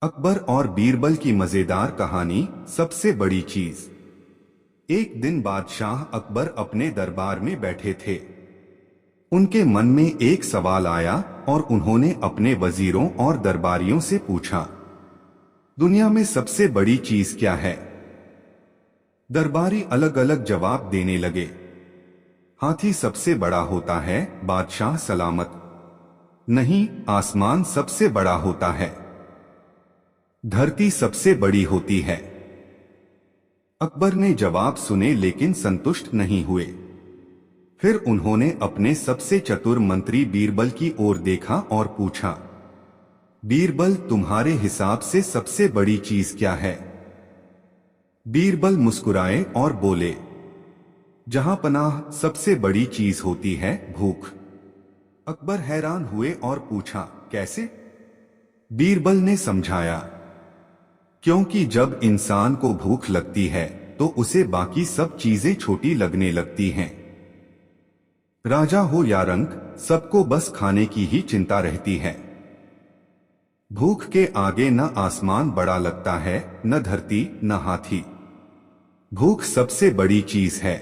अकबर और बीरबल की मजेदार कहानी। सबसे बड़ी चीज। एक दिन बादशाह अकबर अपने दरबार में बैठे थे। उनके मन में एक सवाल आया और उन्होंने अपने वजीरों और दरबारियों से पूछा, दुनिया में सबसे बड़ी चीज क्या है? दरबारी अलग अलग जवाब देने लगे। हाथी सबसे बड़ा होता है। बादशाह सलामत। नहीं, आसमान सबसे बड़ा होता है। धरती सबसे बड़ी होती है। अकबर ने जवाब सुने लेकिन संतुष्ट नहीं हुए। फिर उन्होंने अपने सबसे चतुर मंत्री बीरबल की ओर देखा और पूछा, बीरबल, तुम्हारे हिसाब से सबसे बड़ी चीज क्या है? बीरबल मुस्कुराए और बोले, जहां पनाह, सबसे बड़ी चीज होती है भूख। अकबर हैरान हुए और पूछा, कैसे? बीरबल ने समझाया, क्योंकि जब इंसान को भूख लगती है तो उसे बाकी सब चीजें छोटी लगने लगती हैं। राजा हो या रंक, सबको बस खाने की ही चिंता रहती है। भूख के आगे न आसमान बड़ा लगता है, न धरती, न हाथी। भूख सबसे बड़ी चीज है।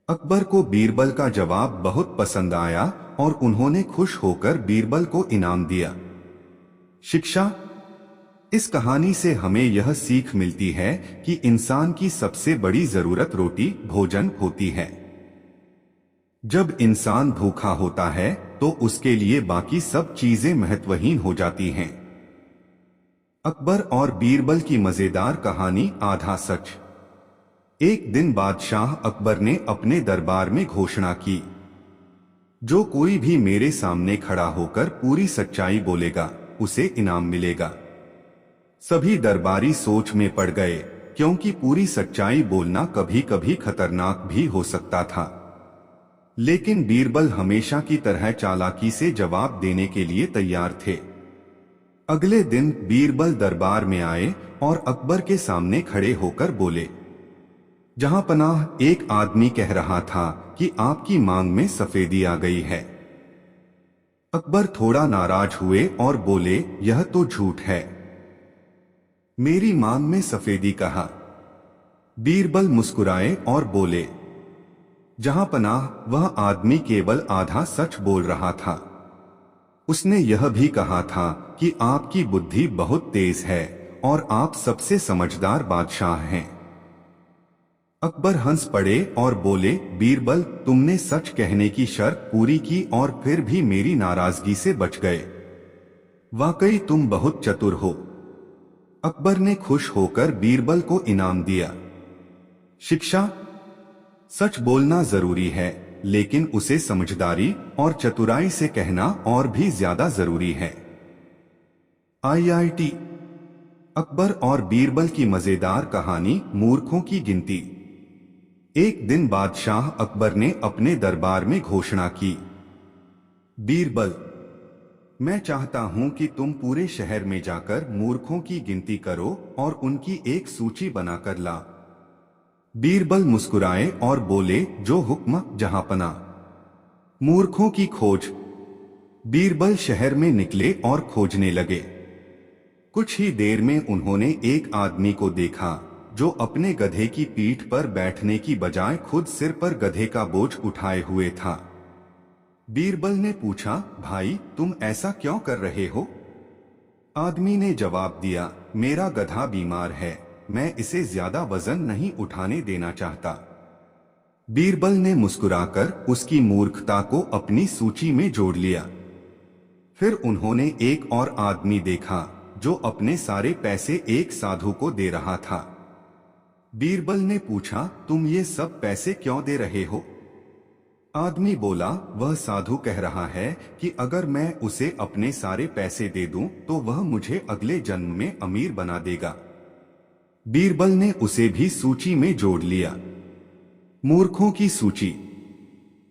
अकबर को बीरबल का जवाब बहुत पसंद आया और उन्होंने खुश होकर बीरबल को इनाम दिया। शिक्षा। इस कहानी से हमें यह सीख मिलती है कि इंसान की सबसे बड़ी जरूरत रोटी, भोजन होती है। जब इंसान भूखा होता है तो उसके लिए बाकी सब चीजें महत्वहीन हो जाती हैं। अकबर और बीरबल की मजेदार कहानी। आधा सच। एक दिन बादशाह अकबर ने अपने दरबार में घोषणा की, जो कोई भी मेरे सामने खड़ा होकर पूरी सच्चाई बोलेगा, उसे इनाम मिलेगा। सभी दरबारी सोच में पड़ गए, क्योंकि पूरी सच्चाई बोलना कभी कभी खतरनाक भी हो सकता था। लेकिन बीरबल हमेशा की तरह चालाकी से जवाब देने के लिए तैयार थे। अगले दिन बीरबल दरबार में आए और अकबर के सामने खड़े होकर बोले, जहां पनाह, एक आदमी कह रहा था कि आपकी मांग में सफेदी आ गई है। अकबर थोड़ा नाराज हुए और बोले, यह तो झूठ है। मेरी मांग में सफेदी कहा। बीरबल मुस्कुराए और बोले, जहां पनाह, वह आदमी केवल आधा सच बोल रहा था। उसने यह भी कहा था कि आपकी बुद्धि बहुत तेज है और आप सबसे समझदार बादशाह हैं। अकबर हंस पड़े और बोले, बीरबल, तुमने सच कहने की शर्त पूरी की और फिर भी मेरी नाराजगी से बच गए। वाकई तुम बहुत चतुर हो। अकबर ने खुश होकर बीरबल को इनाम दिया। शिक्षा। सच बोलना जरूरी है, लेकिन उसे समझदारी और चतुराई से कहना और भी ज्यादा जरूरी है। IIT। अकबर और बीरबल की मजेदार कहानी। मूर्खों की गिनती। एक दिन बादशाह अकबर ने अपने दरबार में घोषणा की, बीरबल, मैं चाहता हूं कि तुम पूरे शहर में जाकर मूर्खों की गिनती करो और उनकी एक सूची बनाकर ला। बीरबल मुस्कुराए और बोले, जो हुक्म जहांपना। मूर्खों की खोज। बीरबल शहर में निकले और खोजने लगे। कुछ ही देर में उन्होंने एक आदमी को देखा जो अपने गधे की पीठ पर बैठने की बजाय खुद सिर पर गधे का बोझ उठाए हुए था। बीरबल ने पूछा, भाई, तुम ऐसा क्यों कर रहे हो? आदमी ने जवाब दिया, मेरा गधा बीमार है, मैं इसे ज्यादा वजन नहीं उठाने देना चाहता। बीरबल ने मुस्कुराकर उसकी मूर्खता को अपनी सूची में जोड़ लिया। फिर उन्होंने एक और आदमी देखा जो अपने सारे पैसे एक साधु को दे रहा था। बीरबल ने पूछा, तुम ये सब पैसे क्यों दे रहे हो? आदमी बोला, वह साधु कह रहा है कि अगर मैं उसे अपने सारे पैसे दे दूं तो वह मुझे अगले जन्म में अमीर बना देगा। बीरबल ने उसे भी सूची में जोड़ लिया। मूर्खों की सूची।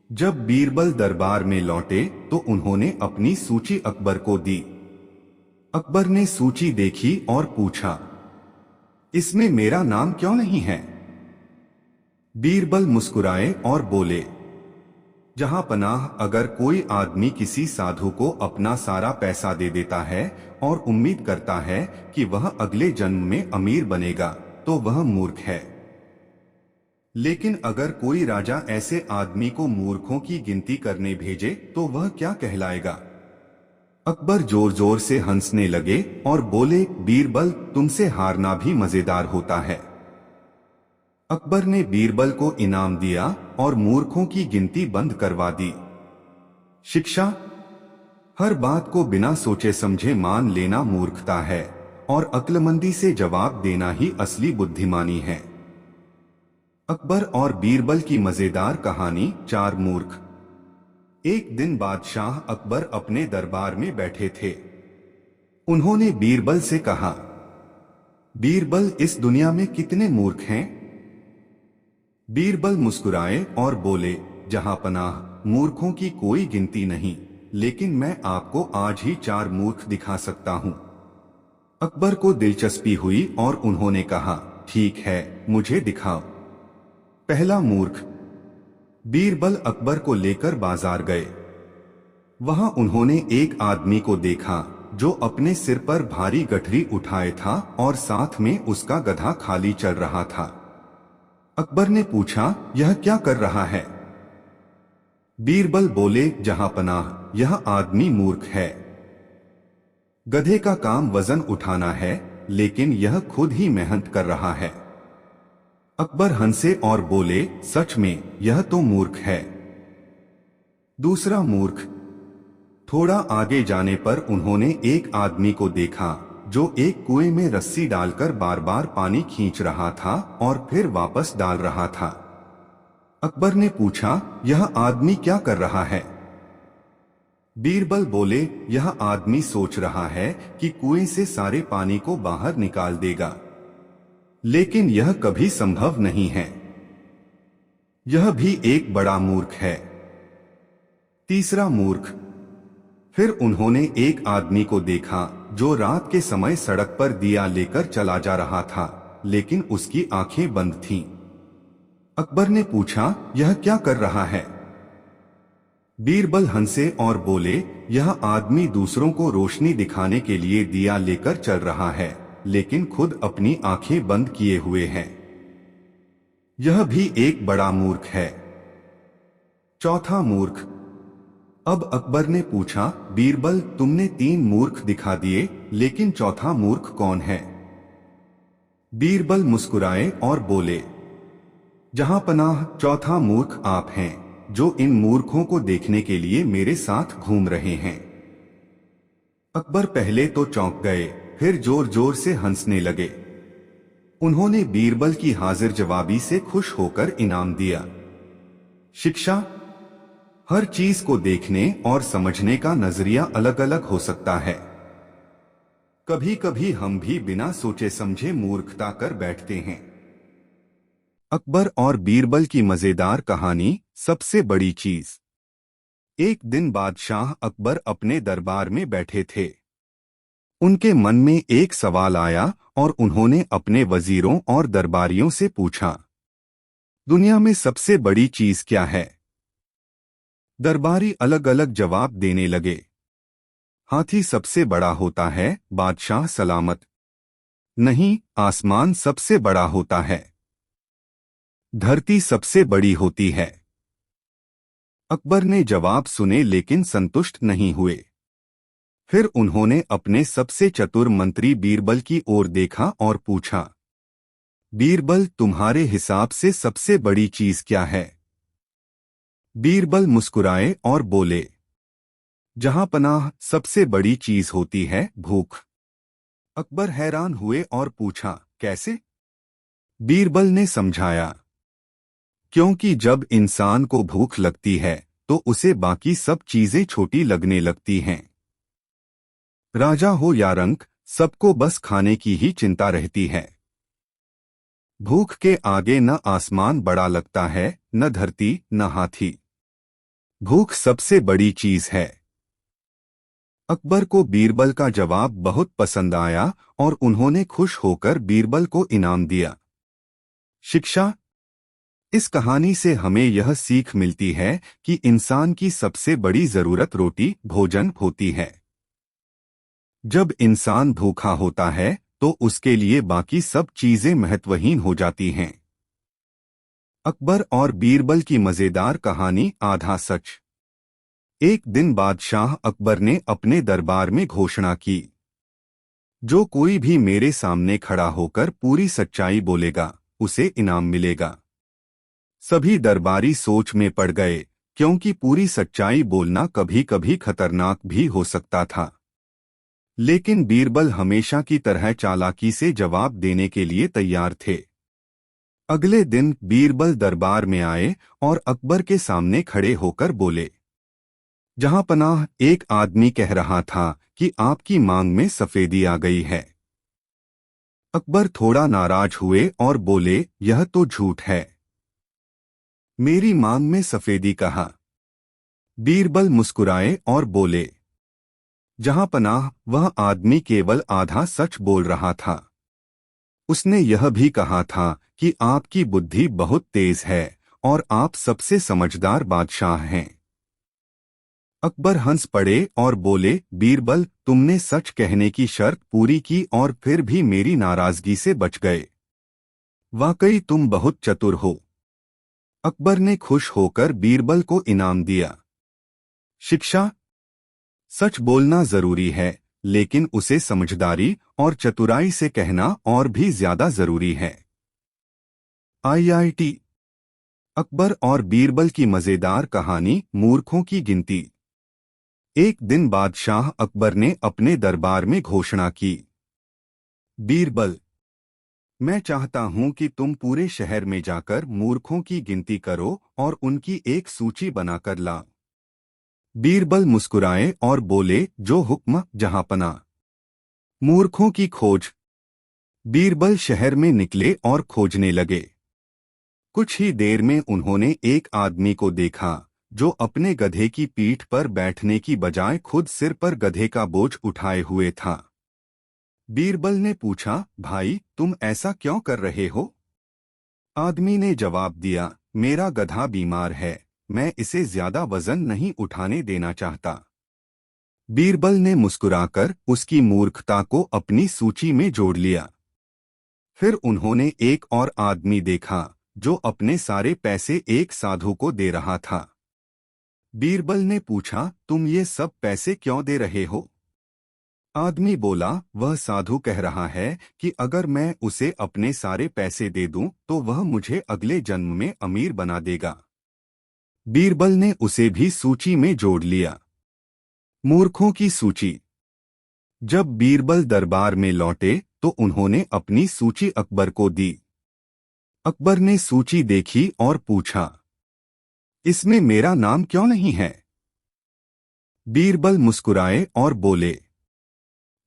जब बीरबल दरबार में लौटे तो उन्होंने अपनी सूची अकबर को दी। अकबर ने सूची देखी और पूछा, इसमें मेरा नाम क्यों नहीं है? बीरबल मुस्कुराए और बोले, जहां पनाह, अगर कोई आदमी किसी साधु को अपना सारा पैसा दे देता है और उम्मीद करता है कि वह अगले जन्म में अमीर बनेगा, तो वह मूर्ख है। लेकिन अगर कोई राजा ऐसे आदमी को मूर्खों की गिनती करने भेजे तो वह क्या कहलाएगा? अकबर जोर जोर से हंसने लगे और बोले, बीरबल, तुमसे हारना भी मजेदार होता है। अकबर ने बीरबल को इनाम दिया और मूर्खों की गिनती बंद करवा दी। शिक्षा: हर बात को बिना सोचे समझे मान लेना मूर्खता है और अक्लमंदी से जवाब देना ही असली बुद्धिमानी है। अकबर और बीरबल की मजेदार कहानी। 4 मूर्ख। एक दिन बादशाह अकबर अपने दरबार में बैठे थे। उन्होंने बीरबल से कहा, बीरबल, इस दुनिया में कितने मूर्ख हैं? बीरबल मुस्कुराए और बोले, जहां पनाह, मूर्खों की कोई गिनती नहीं, लेकिन मैं आपको आज ही 4 मूर्ख दिखा सकता हूं। अकबर को दिलचस्पी हुई और उन्होंने कहा, ठीक है, मुझे दिखाओ। पहला मूर्ख। बीरबल अकबर को लेकर बाजार गए। वहां उन्होंने एक आदमी को देखा जो अपने सिर पर भारी गठरी उठाए था और साथ में उसका गधा खाली चल रहा था। अकबर ने पूछा, यह क्या कर रहा है? बीरबल बोले, जहां पनाह, यह आदमी मूर्ख है। गधे का काम वजन उठाना है, लेकिन यह खुद ही मेहनत कर रहा है। अकबर हंसे और बोले, सच में यह तो मूर्ख है। दूसरा मूर्ख। थोड़ा आगे जाने पर उन्होंने एक आदमी को देखा जो एक कुएं में रस्सी डालकर बार बार पानी खींच रहा था और फिर वापस डाल रहा था। अकबर ने पूछा, यह आदमी क्या कर रहा है? बीरबल बोले, यह आदमी सोच रहा है कि कुएं से सारे पानी को बाहर निकाल देगा, लेकिन यह कभी संभव नहीं है। यह भी एक बड़ा मूर्ख है। तीसरा मूर्ख। फिर उन्होंने एक आदमी को देखा जो रात के समय सड़क पर दिया लेकर चला जा रहा था, लेकिन उसकी आंखें बंद थीं। अकबर ने पूछा, यह क्या कर रहा है? बीरबल हंसे और बोले, यह आदमी दूसरों को रोशनी दिखाने के लिए दिया लेकर चल रहा है, लेकिन खुद अपनी आंखें बंद किए हुए है। यह भी एक बड़ा मूर्ख है। चौथा मूर्ख। अब अकबर ने पूछा, बीरबल, तुमने 3 मूर्ख दिखा दिए, लेकिन चौथा मूर्ख कौन है? बीरबल मुस्कुराए और बोले, जहां पनाह, चौथा मूर्ख आप हैं, जो इन मूर्खों को देखने के लिए मेरे साथ घूम रहे हैं। अकबर पहले तो चौंक गए, फिर जोर जोर से हंसने लगे। उन्होंने बीरबल की हाजिर जवाबी से खुश होकर इनाम दिया। शिक्षा: हर चीज को देखने और समझने का नजरिया अलग अलग हो सकता है। कभी कभी हम भी बिना सोचे समझे मूर्खता कर बैठते हैं। अकबर और बीरबल की मजेदार कहानी। सबसे बड़ी चीज। एक दिन बादशाह अकबर अपने दरबार में बैठे थे। उनके मन में एक सवाल आया और उन्होंने अपने वजीरों और दरबारियों से पूछा, दुनिया में सबसे बड़ी चीज क्या है? दरबारी अलग अलग जवाब देने लगे। हाथी सबसे बड़ा होता है। बादशाह सलामत। नहीं, आसमान सबसे बड़ा होता है। धरती सबसे बड़ी होती है। अकबर ने जवाब सुने लेकिन संतुष्ट नहीं हुए। फिर उन्होंने अपने सबसे चतुर मंत्री बीरबल की ओर देखा और पूछा, बीरबल, तुम्हारे हिसाब से सबसे बड़ी चीज क्या है? बीरबल मुस्कुराए और बोले, जहां पनाह, सबसे बड़ी चीज होती है भूख। अकबर हैरान हुए और पूछा, कैसे? बीरबल ने समझाया, क्योंकि जब इंसान को भूख लगती है तो उसे बाकी सब चीजें छोटी लगने लगती हैं। राजा हो या रंक, सबको बस खाने की ही चिंता रहती है। भूख के आगे न आसमान बड़ा लगता है, न धरती, न हाथी। भूख सबसे बड़ी चीज है। अकबर को बीरबल का जवाब बहुत पसंद आया और उन्होंने खुश होकर बीरबल को इनाम दिया। शिक्षा: इस कहानी से हमें यह सीख मिलती है कि इंसान की सबसे बड़ी जरूरत रोटी भोजन होती है। जब इंसान भूखा होता है तो उसके लिए बाकी सब चीजें महत्वहीन हो जाती हैं। अकबर और बीरबल की मजेदार कहानी आधा सच। एक दिन बादशाह अकबर ने अपने दरबार में घोषणा की, जो कोई भी मेरे सामने खड़ा होकर पूरी सच्चाई बोलेगा उसे इनाम मिलेगा। सभी दरबारी सोच में पड़ गए, क्योंकि पूरी सच्चाई बोलना कभी कभी खतरनाक भी हो सकता था। लेकिन बीरबल हमेशा की तरह चालाकी से जवाब देने के लिए तैयार थे। अगले दिन बीरबल दरबार में आए और अकबर के सामने खड़े होकर बोले, जहांपनाह, एक आदमी कह रहा था कि आपकी मांग में सफेदी आ गई है। अकबर थोड़ा नाराज हुए और बोले, यह तो झूठ है। मेरी मांग में सफेदी कहा? बीरबल मुस्कुराए और बोले, जहांपनाह, वह आदमी केवल आधा सच बोल रहा था। उसने यह भी कहा था कि आपकी बुद्धि बहुत तेज है और आप सबसे समझदार बादशाह हैं। अकबर हंस पड़े और बोले, बीरबल, तुमने सच कहने की शर्त पूरी की और फिर भी मेरी नाराजगी से बच गए। वाकई तुम बहुत चतुर हो। अकबर ने खुश होकर बीरबल को इनाम दिया। शिक्षा: सच बोलना जरूरी है, लेकिन उसे समझदारी और चतुराई से कहना और भी ज्यादा जरूरी है। IIT अकबर और बीरबल की मजेदार कहानी मूर्खों की गिनती। एक दिन बादशाह अकबर ने अपने दरबार में घोषणा की, बीरबल, मैं चाहता हूं कि तुम पूरे शहर में जाकर मूर्खों की गिनती करो और उनकी एक सूची बनाकर लाओ। बीरबल मुस्कुराए और बोले, जो हुक्म जहांपना। मूर्खों की खोज। बीरबल शहर में निकले और खोजने लगे। कुछ ही देर में उन्होंने एक आदमी को देखा जो अपने गधे की पीठ पर बैठने की बजाय खुद सिर पर गधे का बोझ उठाए हुए था। बीरबल ने पूछा, भाई, तुम ऐसा क्यों कर रहे हो? आदमी ने जवाब दिया, मेरा गधा बीमार है, मैं इसे ज्यादा वजन नहीं उठाने देना चाहता। बीरबल ने मुस्कुराकर उसकी मूर्खता को अपनी सूची में जोड़ लिया। फिर उन्होंने एक और आदमी देखा जो अपने सारे पैसे एक साधु को दे रहा था। बीरबल ने पूछा, तुम ये सब पैसे क्यों दे रहे हो? आदमी बोला, वह साधु कह रहा है कि अगर मैं उसे अपने सारे पैसे दे दूं तो वह मुझे अगले जन्म में अमीर बना देगा। बीरबल ने उसे भी सूची में जोड़ लिया। मूर्खों की सूची। जब बीरबल दरबार में लौटे तो उन्होंने अपनी सूची अकबर को दी। अकबर ने सूची देखी और पूछा, इसमें मेरा नाम क्यों नहीं है? बीरबल मुस्कुराए और बोले,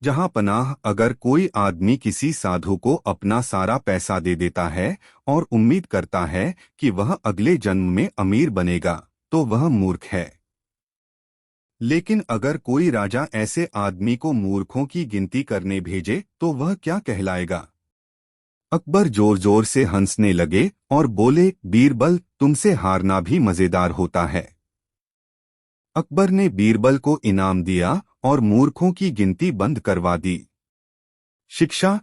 जहांपनाह, अगर कोई आदमी किसी साधु को अपना सारा पैसा दे देता है और उम्मीद करता है कि वह अगले जन्म में अमीर बनेगा, तो वह मूर्ख है। लेकिन अगर कोई राजा ऐसे आदमी को मूर्खों की गिनती करने भेजे तो वह क्या कहलाएगा? अकबर जोर जोर से हंसने लगे और बोले, बीरबल, तुमसे हारना भी मजेदार होता है। अकबर ने बीरबल को इनाम दिया और मूर्खों की गिनती बंद करवा दी। शिक्षा: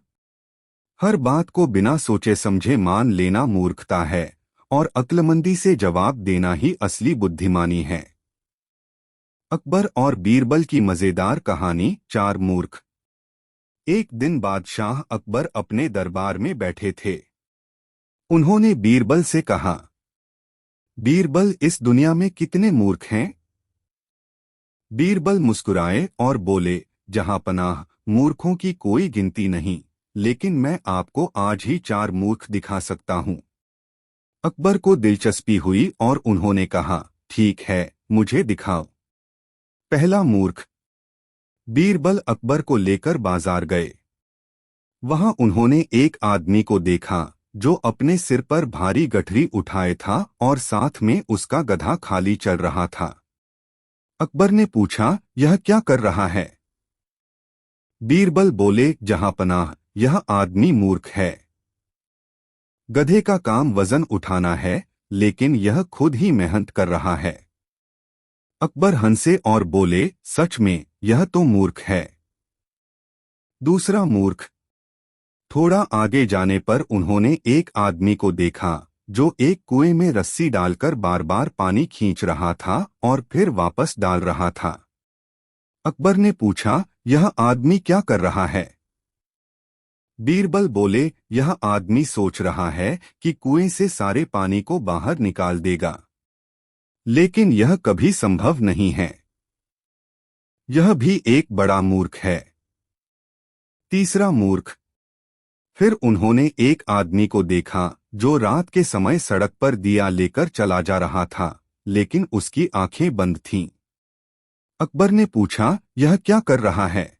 हर बात को बिना सोचे समझे मान लेना मूर्खता है और अक्लमंदी से जवाब देना ही असली बुद्धिमानी है। अकबर और बीरबल की मजेदार कहानी, चार मूर्ख। एक दिन बादशाह अकबर अपने दरबार में बैठे थे। उन्होंने बीरबल से कहा, बीरबल, इस दुनिया में कितने मूर्ख हैं? बीरबल मुस्कुराए और बोले, जहांपनाह, मूर्खों की कोई गिनती नहीं, लेकिन मैं आपको आज ही चार मूर्ख दिखा सकता हूं। अकबर को दिलचस्पी हुई और उन्होंने कहा, ठीक है, मुझे दिखाओ। पहला मूर्ख। बीरबल अकबर को लेकर बाजार गए। वहां उन्होंने एक आदमी को देखा जो अपने सिर पर भारी गठरी उठाए था और साथ में उसका गधा खाली चल रहा था। अकबर ने पूछा, यह क्या कर रहा है? बीरबल बोले, जहांपनाह, यह आदमी मूर्ख है। गधे का काम वजन उठाना है, लेकिन यह खुद ही मेहनत कर रहा है। अकबर हंसे और बोले, सच में यह तो मूर्ख है। दूसरा मूर्ख। थोड़ा आगे जाने पर उन्होंने एक आदमी को देखा जो एक कुएं में रस्सी डालकर बार बार पानी खींच रहा था और फिर वापस डाल रहा था। अकबर ने पूछा, यह आदमी क्या कर रहा है? बीरबल बोले, यह आदमी सोच रहा है कि कुएं से सारे पानी को बाहर निकाल देगा, लेकिन यह कभी संभव नहीं है। यह भी एक बड़ा मूर्ख है। तीसरा मूर्ख। फिर उन्होंने एक आदमी को देखा जो रात के समय सड़क पर दिया लेकर चला जा रहा था, लेकिन उसकी आंखें बंद थीं। अकबर ने पूछा, यह क्या कर रहा है?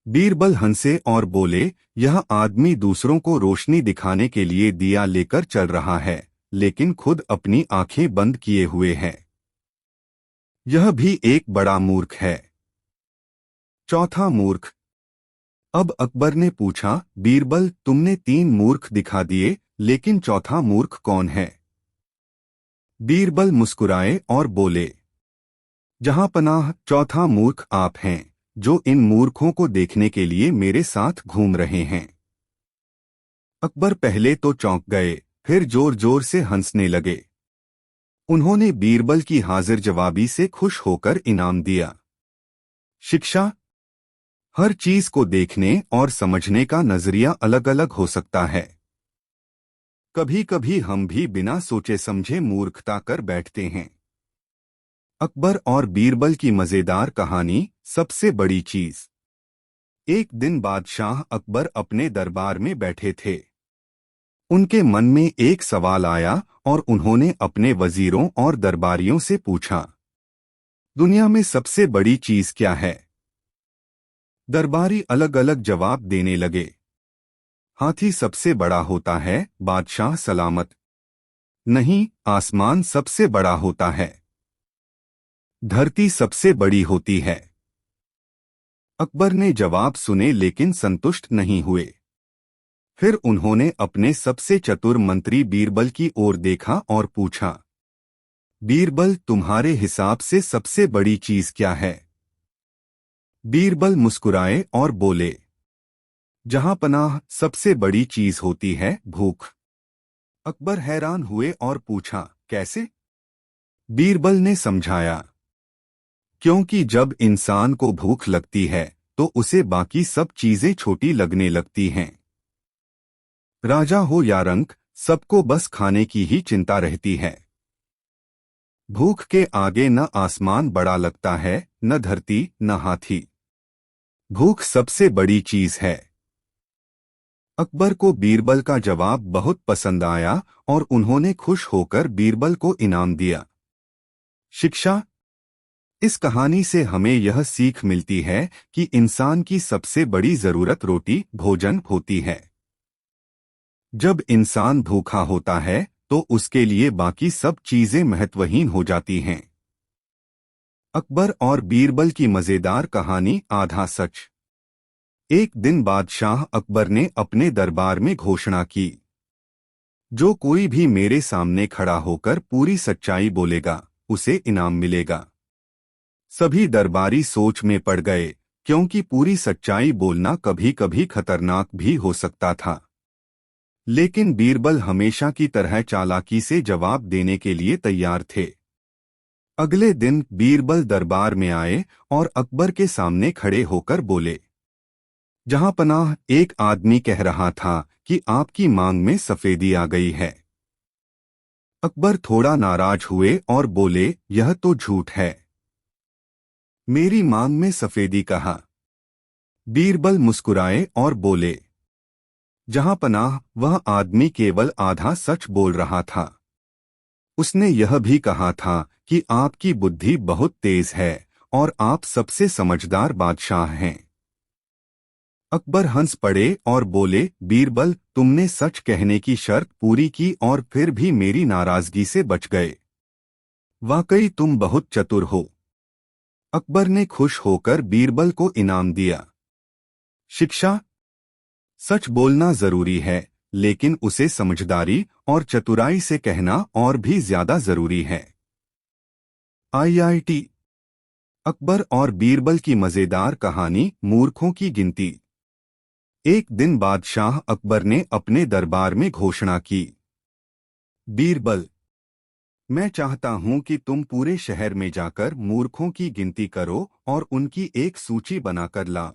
बीरबल हंसे और बोले, यह आदमी दूसरों को रोशनी दिखाने के लिए दिया लेकर चल रहा है, लेकिन खुद अपनी आंखें बंद किए हुए है। यह भी एक बड़ा मूर्ख है। चौथा मूर्ख। अब अकबर ने पूछा, बीरबल तुमने 3 मूर्ख दिखा दिए, लेकिन चौथा मूर्ख कौन है? बीरबल मुस्कुराए और बोले, जहांपनाह, चौथा मूर्ख आप हैं, जो इन मूर्खों को देखने के लिए मेरे साथ घूम रहे हैं। अकबर पहले तो चौंक गए, फिर जोर जोर से हंसने लगे। उन्होंने बीरबल की हाजिर जवाबी से खुश होकर इनाम दिया। शिक्षा। हर चीज को देखने और समझने का नजरिया अलग अलग हो सकता है। कभी कभी हम भी बिना सोचे समझे मूर्खता कर बैठते हैं। अकबर और बीरबल की मजेदार कहानी, सबसे बड़ी चीज। एक दिन बादशाह अकबर अपने दरबार में बैठे थे। उनके मन में एक सवाल आया और उन्होंने अपने वजीरों और दरबारियों से पूछा, दुनिया में सबसे बड़ी चीज क्या है? दरबारी अलग अलग जवाब देने लगे। हाथी सबसे बड़ा होता है, बादशाह सलामत। नहीं, आसमान सबसे बड़ा होता है। धरती सबसे बड़ी होती है। अकबर ने जवाब सुने लेकिन संतुष्ट नहीं हुए। फिर उन्होंने अपने सबसे चतुर मंत्री बीरबल की ओर देखा और पूछा, बीरबल तुम्हारे हिसाब से सबसे बड़ी चीज क्या है? बीरबल मुस्कुराए और बोले, जहांपनाह, सबसे बड़ी चीज होती है भूख। अकबर हैरान हुए और पूछा, कैसे? बीरबल ने समझाया, क्योंकि जब इंसान को भूख लगती है तो उसे बाकी सब चीजें छोटी लगने लगती हैं। राजा हो या रंक, सबको बस खाने की ही चिंता रहती है। भूख के आगे न आसमान बड़ा लगता है, न धरती, न हाथी। भूख सबसे बड़ी चीज है। अकबर को बीरबल का जवाब बहुत पसंद आया और उन्होंने खुश होकर बीरबल को इनाम दिया। शिक्षा। इस कहानी से हमें यह सीख मिलती है कि इंसान की सबसे बड़ी जरूरत रोटी, भोजन होती है। जब इंसान भूखा होता है तो उसके लिए बाकी सब चीजें महत्वहीन हो जाती हैं। अकबर और बीरबल की मजेदार कहानी, आधा सच। एक दिन बादशाह अकबर ने अपने दरबार में घोषणा की, जो कोई भी मेरे सामने खड़ा होकर पूरी सच्चाई बोलेगा, उसे इनाम मिलेगा। सभी दरबारी सोच में पड़ गए, क्योंकि पूरी सच्चाई बोलना कभी कभी खतरनाक भी हो सकता था। लेकिन बीरबल हमेशा की तरह चालाकी से जवाब देने के लिए तैयार थे। अगले दिन बीरबल दरबार में आए और अकबर के सामने खड़े होकर बोले, जहांपनाह, एक आदमी कह रहा था कि आपकी मांग में सफेदी आ गई है। अकबर थोड़ा नाराज हुए और बोले, यह तो झूठ है। मेरी मांग में सफेदी कहा? बीरबल मुस्कुराए और बोले, जहांपनाह, वह आदमी केवल आधा सच बोल रहा था। उसने यह भी कहा था कि आपकी बुद्धि बहुत तेज है और आप सबसे समझदार बादशाह हैं। अकबर हंस पड़े और बोले, बीरबल, तुमने सच कहने की शर्त पूरी की और फिर भी मेरी नाराजगी से बच गए। वाकई तुम बहुत चतुर हो। अकबर ने खुश होकर बीरबल को इनाम दिया। शिक्षा। सच बोलना जरूरी है, लेकिन उसे समझदारी और चतुराई से कहना और भी ज्यादा जरूरी है। IIT अकबर और बीरबल की मजेदार कहानी, मूर्खों की गिनती। एक दिन बादशाह अकबर ने अपने दरबार में घोषणा की, बीरबल, मैं चाहता हूं कि तुम पूरे शहर में जाकर मूर्खों की गिनती करो और उनकी एक सूची बनाकर ला।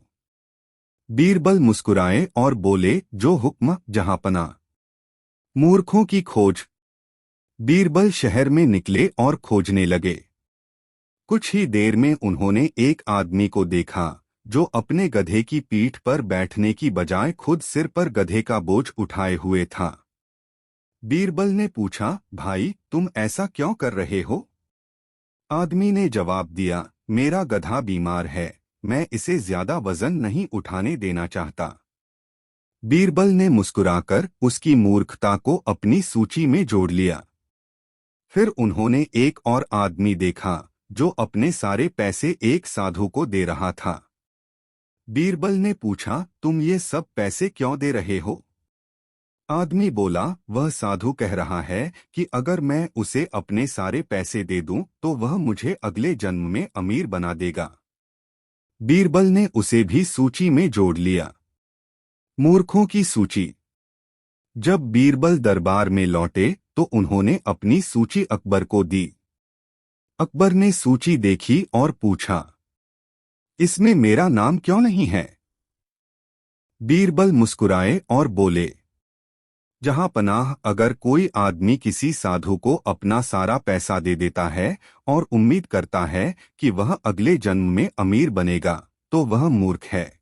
बीरबल मुस्कुराए और बोले, जो हुक्म जहांपना। मूर्खों की खोज। बीरबल शहर में निकले और खोजने लगे। कुछ ही देर में उन्होंने एक आदमी को देखा जो अपने गधे की पीठ पर बैठने की बजाय खुद सिर पर गधे का बोझ उठाए हुए था। बीरबल ने पूछा, भाई तुम ऐसा क्यों कर रहे हो? आदमी ने जवाब दिया, मेरा गधा बीमार है, मैं इसे ज्यादा वजन नहीं उठाने देना चाहता। बीरबल ने मुस्कुराकर उसकी मूर्खता को अपनी सूची में जोड़ लिया। फिर उन्होंने एक और आदमी देखा जो अपने सारे पैसे एक साधु को दे रहा था। बीरबल ने पूछा, तुम ये सब पैसे क्यों दे रहे हो? आदमी बोला, वह साधु कह रहा है कि अगर मैं उसे अपने सारे पैसे दे दूं तो वह मुझे अगले जन्म में अमीर बना देगा। बीरबल ने उसे भी सूची में जोड़ लिया। मूर्खों की सूची। जब बीरबल दरबार में लौटे तो उन्होंने अपनी सूची अकबर को दी। अकबर ने सूची देखी और पूछा, इसमें मेरा नाम क्यों नहीं है? बीरबल मुस्कुराए और बोले, जहां पनाह, अगर कोई आदमी किसी साधु को अपना सारा पैसा दे देता है और उम्मीद करता है कि वह अगले जन्म में अमीर बनेगा तो वह मूर्ख है।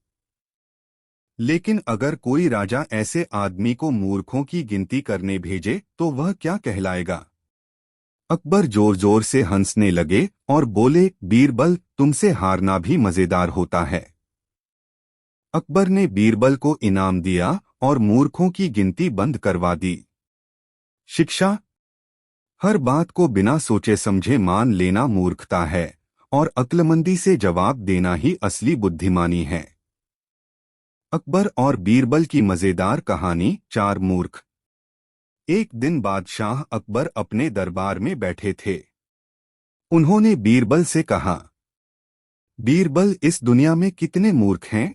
लेकिन अगर कोई राजा ऐसे आदमी को मूर्खों की गिनती करने भेजे तो वह क्या कहलाएगा? अकबर जोर जोर से हंसने लगे और बोले, बीरबल, तुमसे हारना भी मजेदार होता है। अकबर ने बीरबल को इनाम दिया और मूर्खों की गिनती बंद करवा दी। शिक्षा। हर बात को बिना सोचे समझे मान लेना मूर्खता है और अक्लमंदी से जवाब देना ही असली बुद्धिमानी है। अकबर और बीरबल की मजेदार कहानी, चार मूर्ख। एक दिन बादशाह अकबर अपने दरबार में बैठे थे। उन्होंने बीरबल से कहा, बीरबल, इस दुनिया में कितने मूर्ख हैं?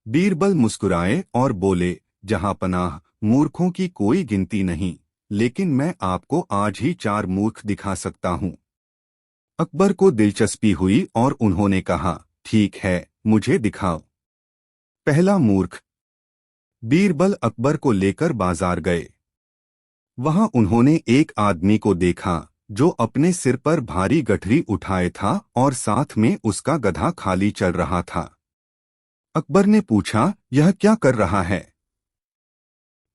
बीरबल मुस्कुराए और बोले, जहां पनाह, मूर्खों की कोई गिनती नहीं, लेकिन मैं आपको आज ही चार मूर्ख दिखा सकता हूं। अकबर को दिलचस्पी हुई और उन्होंने कहा, ठीक है, मुझे दिखाओ। पहला मूर्ख। बीरबल अकबर को लेकर बाजार गए। वहां उन्होंने एक आदमी को देखा जो अपने सिर पर भारी गठरी उठाए था और साथ में उसका गधा खाली चल रहा था। अकबर ने पूछा, यह क्या कर रहा है?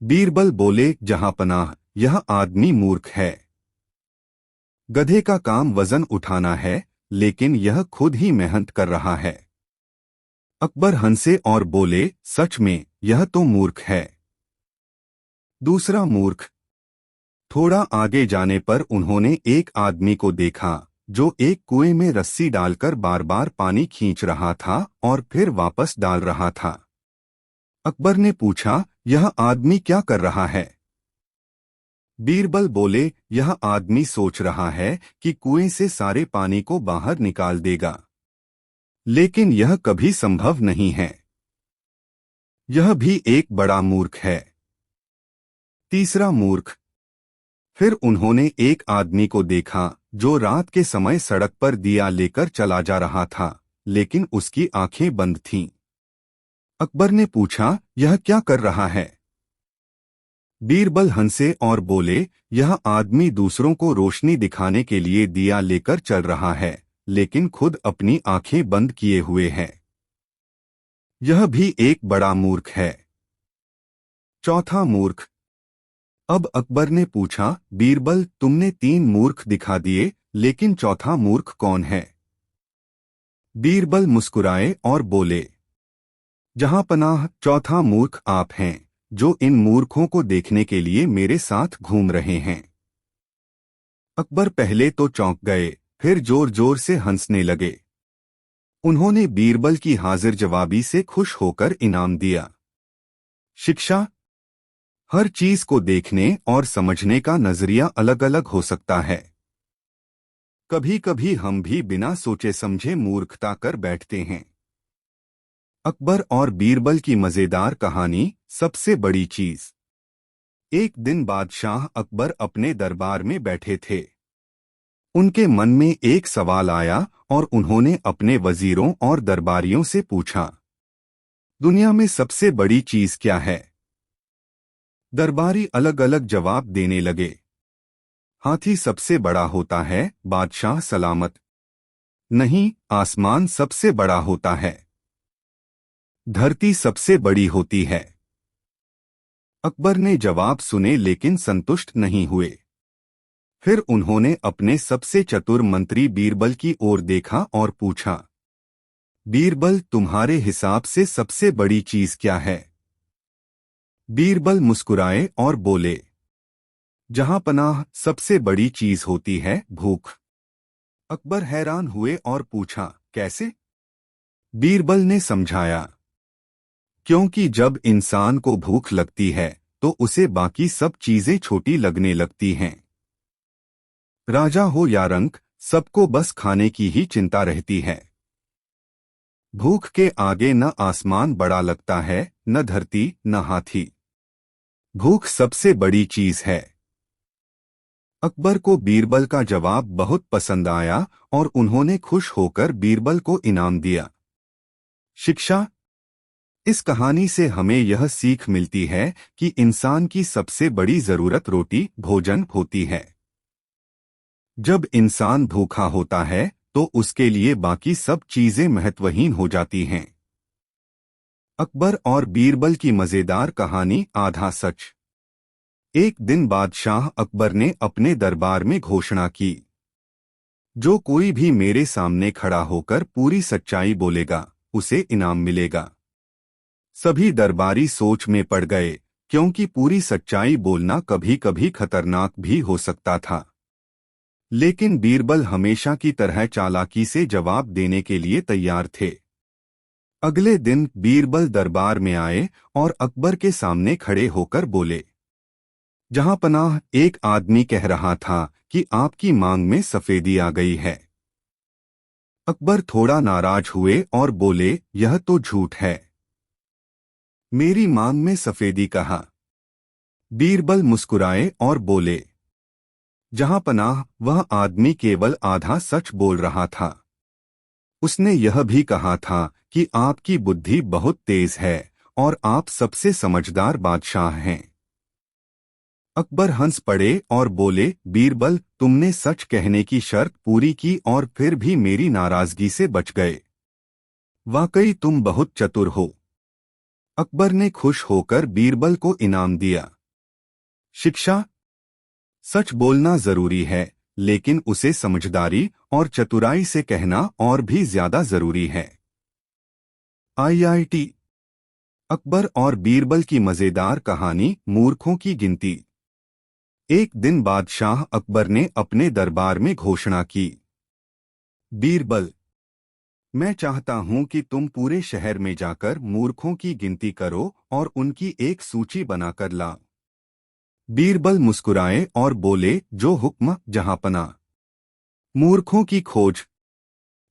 बीरबल बोले, जहां पनाह, यह आदमी मूर्ख है। गधे का काम वजन उठाना है, लेकिन यह खुद ही मेहनत कर रहा है। अकबर हंसे और बोले, सच में यह तो मूर्ख है। दूसरा मूर्ख। थोड़ा आगे जाने पर उन्होंने एक आदमी को देखा जो एक कुएं में रस्सी डालकर बार बार पानी खींच रहा था और फिर वापस डाल रहा था। अकबर ने पूछा, यह आदमी क्या कर रहा है? बीरबल बोले, यह आदमी सोच रहा है कि कुएं से सारे पानी को बाहर निकाल देगा, लेकिन यह कभी संभव नहीं है। यह भी एक बड़ा मूर्ख है। तीसरा मूर्ख। फिर उन्होंने एक आदमी को देखा जो रात के समय सड़क पर दिया लेकर चला जा रहा था, लेकिन उसकी आंखें बंद थीं। अकबर ने पूछा, यह क्या कर रहा है? बीरबल हंसे और बोले, यह आदमी दूसरों को रोशनी दिखाने के लिए दिया लेकर चल रहा है, लेकिन खुद अपनी आंखें बंद किए हुए है। यह भी एक बड़ा मूर्ख है। चौथा मूर्ख। अब अकबर ने पूछा, बीरबल, तुमने तीन मूर्ख दिखा दिए, लेकिन चौथा मूर्ख कौन है? बीरबल मुस्कुराए और बोले, जहां पनाह, चौथा मूर्ख आप हैं जो इन मूर्खों को देखने के लिए मेरे साथ घूम रहे हैं। अकबर पहले तो चौंक गए, फिर जोर जोर से हंसने लगे। उन्होंने बीरबल की हाजिर जवाबी से खुश होकर इनाम दिया। शिक्षा। हर चीज को देखने और समझने का नजरिया अलग अलग हो सकता है। कभी कभी हम भी बिना सोचे समझे मूर्खता कर बैठते हैं। अकबर और बीरबल की मजेदार कहानी, सबसे बड़ी चीज। एक दिन बादशाह अकबर अपने दरबार में बैठे थे। उनके मन में एक सवाल आया और उन्होंने अपने वजीरों और दरबारियों से पूछा, दुनिया में सबसे बड़ी चीज क्या है? दरबारी अलग अलग जवाब देने लगे। हाथी सबसे बड़ा होता है, बादशाह सलामत। नहीं, आसमान सबसे बड़ा होता है। धरती सबसे बड़ी होती है। अकबर ने जवाब सुने लेकिन संतुष्ट नहीं हुए। फिर उन्होंने अपने सबसे चतुर मंत्री बीरबल की ओर देखा और पूछा, बीरबल, तुम्हारे हिसाब से सबसे बड़ी चीज क्या है? बीरबल मुस्कुराए और बोले, जहां पनाह सबसे बड़ी चीज होती है, भूख। अकबर हैरान हुए और पूछा, कैसे? बीरबल ने समझाया, क्योंकि जब इंसान को भूख लगती है तो उसे बाकी सब चीजें छोटी लगने लगती हैं। राजा हो या रंक, सबको बस खाने की ही चिंता रहती है। भूख के आगे न आसमान बड़ा लगता है, न धरती, न हाथी। भूख सबसे बड़ी चीज है। अकबर को बीरबल का जवाब बहुत पसंद आया और उन्होंने खुश होकर बीरबल को इनाम दिया। शिक्षा। इस कहानी से हमें यह सीख मिलती है कि इंसान की सबसे बड़ी जरूरत रोटी, भोजन होती है। जब इंसान भूखा होता है तो उसके लिए बाकी सब चीजें महत्वहीन हो जाती हैं। अकबर और बीरबल की मजेदार कहानी, आधा सच। एक दिन बादशाह अकबर ने अपने दरबार में घोषणा की, जो कोई भी मेरे सामने खड़ा होकर पूरी सच्चाई बोलेगा, उसे इनाम मिलेगा। सभी दरबारी सोच में पड़ गए, क्योंकि पूरी सच्चाई बोलना कभी कभी खतरनाक भी हो सकता था। लेकिन बीरबल हमेशा की तरह चालाकी से जवाब देने के लिए तैयार थे। अगले दिन बीरबल दरबार में आए और अकबर के सामने खड़े होकर बोले, जहां पनाह, एक आदमी कह रहा था कि आपकी मांग में सफेदी आ गई है। अकबर थोड़ा नाराज हुए और बोले, यह तो झूठ है। मेरी मांग में सफेदी कहा? बीरबल मुस्कुराए और बोले, जहां पनाह, वह आदमी केवल आधा सच बोल रहा था। उसने यह भी कहा था कि आपकी बुद्धि बहुत तेज है और आप सबसे समझदार बादशाह हैं। अकबर हंस पड़े और बोले, बीरबल, तुमने सच कहने की शर्त पूरी की और फिर भी मेरी नाराजगी से बच गए। वाकई तुम बहुत चतुर हो। अकबर ने खुश होकर बीरबल को इनाम दिया। शिक्षा। सच बोलना जरूरी है, लेकिन उसे समझदारी और चतुराई से कहना और भी ज्यादा जरूरी है। IIT। अकबर और बीरबल की मजेदार कहानी, मूर्खों की गिनती। एक दिन बादशाह अकबर ने अपने दरबार में घोषणा की, बीरबल, मैं चाहता हूं कि तुम पूरे शहर में जाकर मूर्खों की गिनती करो और उनकी एक सूची बनाकर लाओ। बीरबल मुस्कुराए और बोले, जो हुक्म जहांपना। मूर्खों की खोज।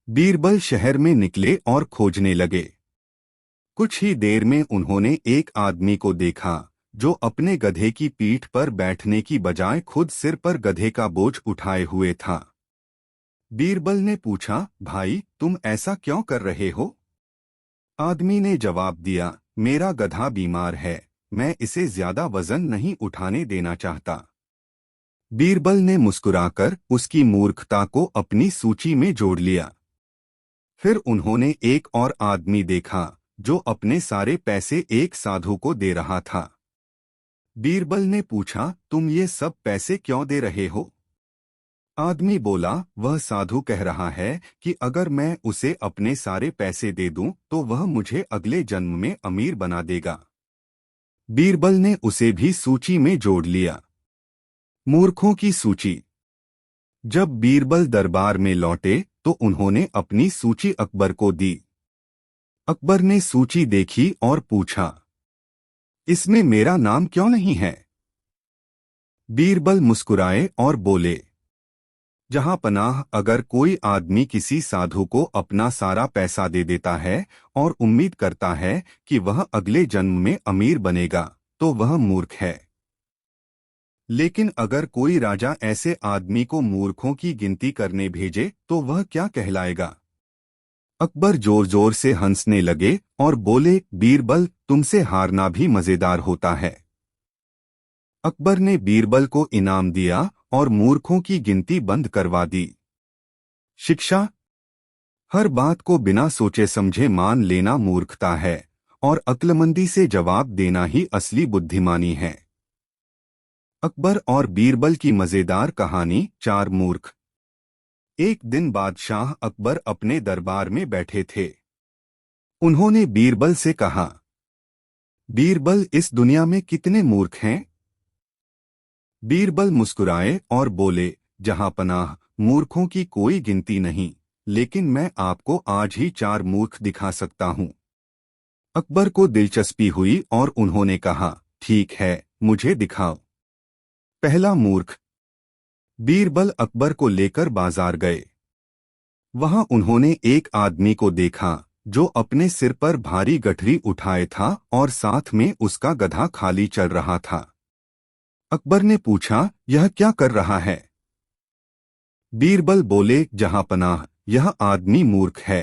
बीरबल शहर में निकले और खोजने लगे। कुछ ही देर में उन्होंने एक आदमी को देखा जो अपने गधे की पीठ पर बैठने की बजाय खुद सिर पर गधे का बोझ उठाए हुए था। बीरबल ने पूछा, भाई, तुम ऐसा क्यों कर रहे हो? आदमी ने जवाब दिया, मेरा गधा बीमार है, मैं इसे ज्यादा वजन नहीं उठाने देना चाहता। बीरबल ने मुस्कुराकर उसकी मूर्खता को अपनी सूची में जोड़ लिया। फिर उन्होंने एक और आदमी देखा जो अपने सारे पैसे एक साधु को दे रहा था। बीरबल ने पूछा, तुम ये सब पैसे क्यों दे रहे हो? आदमी बोला, वह साधु कह रहा है कि अगर मैं उसे अपने सारे पैसे दे दूं तो वह मुझे अगले जन्म में अमीर बना देगा। बीरबल ने उसे भी सूची में जोड़ लिया। मूर्खों की सूची। जब बीरबल दरबार में लौटे तो उन्होंने अपनी सूची अकबर को दी। अकबर ने सूची देखी और पूछा, इसमें मेरा नाम क्यों नहीं है? बीरबल मुस्कुराए और बोले, जहां पनाह, अगर कोई आदमी किसी साधु को अपना सारा पैसा दे देता है और उम्मीद करता है कि वह अगले जन्म में अमीर बनेगा, तो वह मूर्ख है। लेकिन अगर कोई राजा ऐसे आदमी को मूर्खों की गिनती करने भेजे तो वह क्या कहलाएगा? अकबर जोर जोर से हंसने लगे और बोले, बीरबल, तुमसे हारना भी मजेदार होता है। अकबर ने बीरबल को इनाम दिया और मूर्खों की गिनती बंद करवा दी। शिक्षा: हर बात को बिना सोचे समझे मान लेना मूर्खता है और अक्लमंदी से जवाब देना ही असली बुद्धिमानी है। अकबर और बीरबल की मजेदार कहानी। 4 मूर्ख। एक दिन बादशाह अकबर अपने दरबार में बैठे थे। उन्होंने बीरबल से कहा, बीरबल, इस दुनिया में कितने मूर्ख हैं? बीरबल मुस्कुराए और बोले, जहां पनाह, मूर्खों की कोई गिनती नहीं, लेकिन मैं आपको आज ही 4 मूर्ख दिखा सकता हूं। अकबर को दिलचस्पी हुई और उन्होंने कहा, ठीक है, मुझे दिखाओ। पहला मूर्ख। बीरबल अकबर को लेकर बाजार गए। वहां उन्होंने एक आदमी को देखा जो अपने सिर पर भारी गठरी उठाए था और साथ में उसका गधा खाली चल रहा था। अकबर ने पूछा, यह क्या कर रहा है? बीरबल बोले, जहां पनाह, यह आदमी मूर्ख है।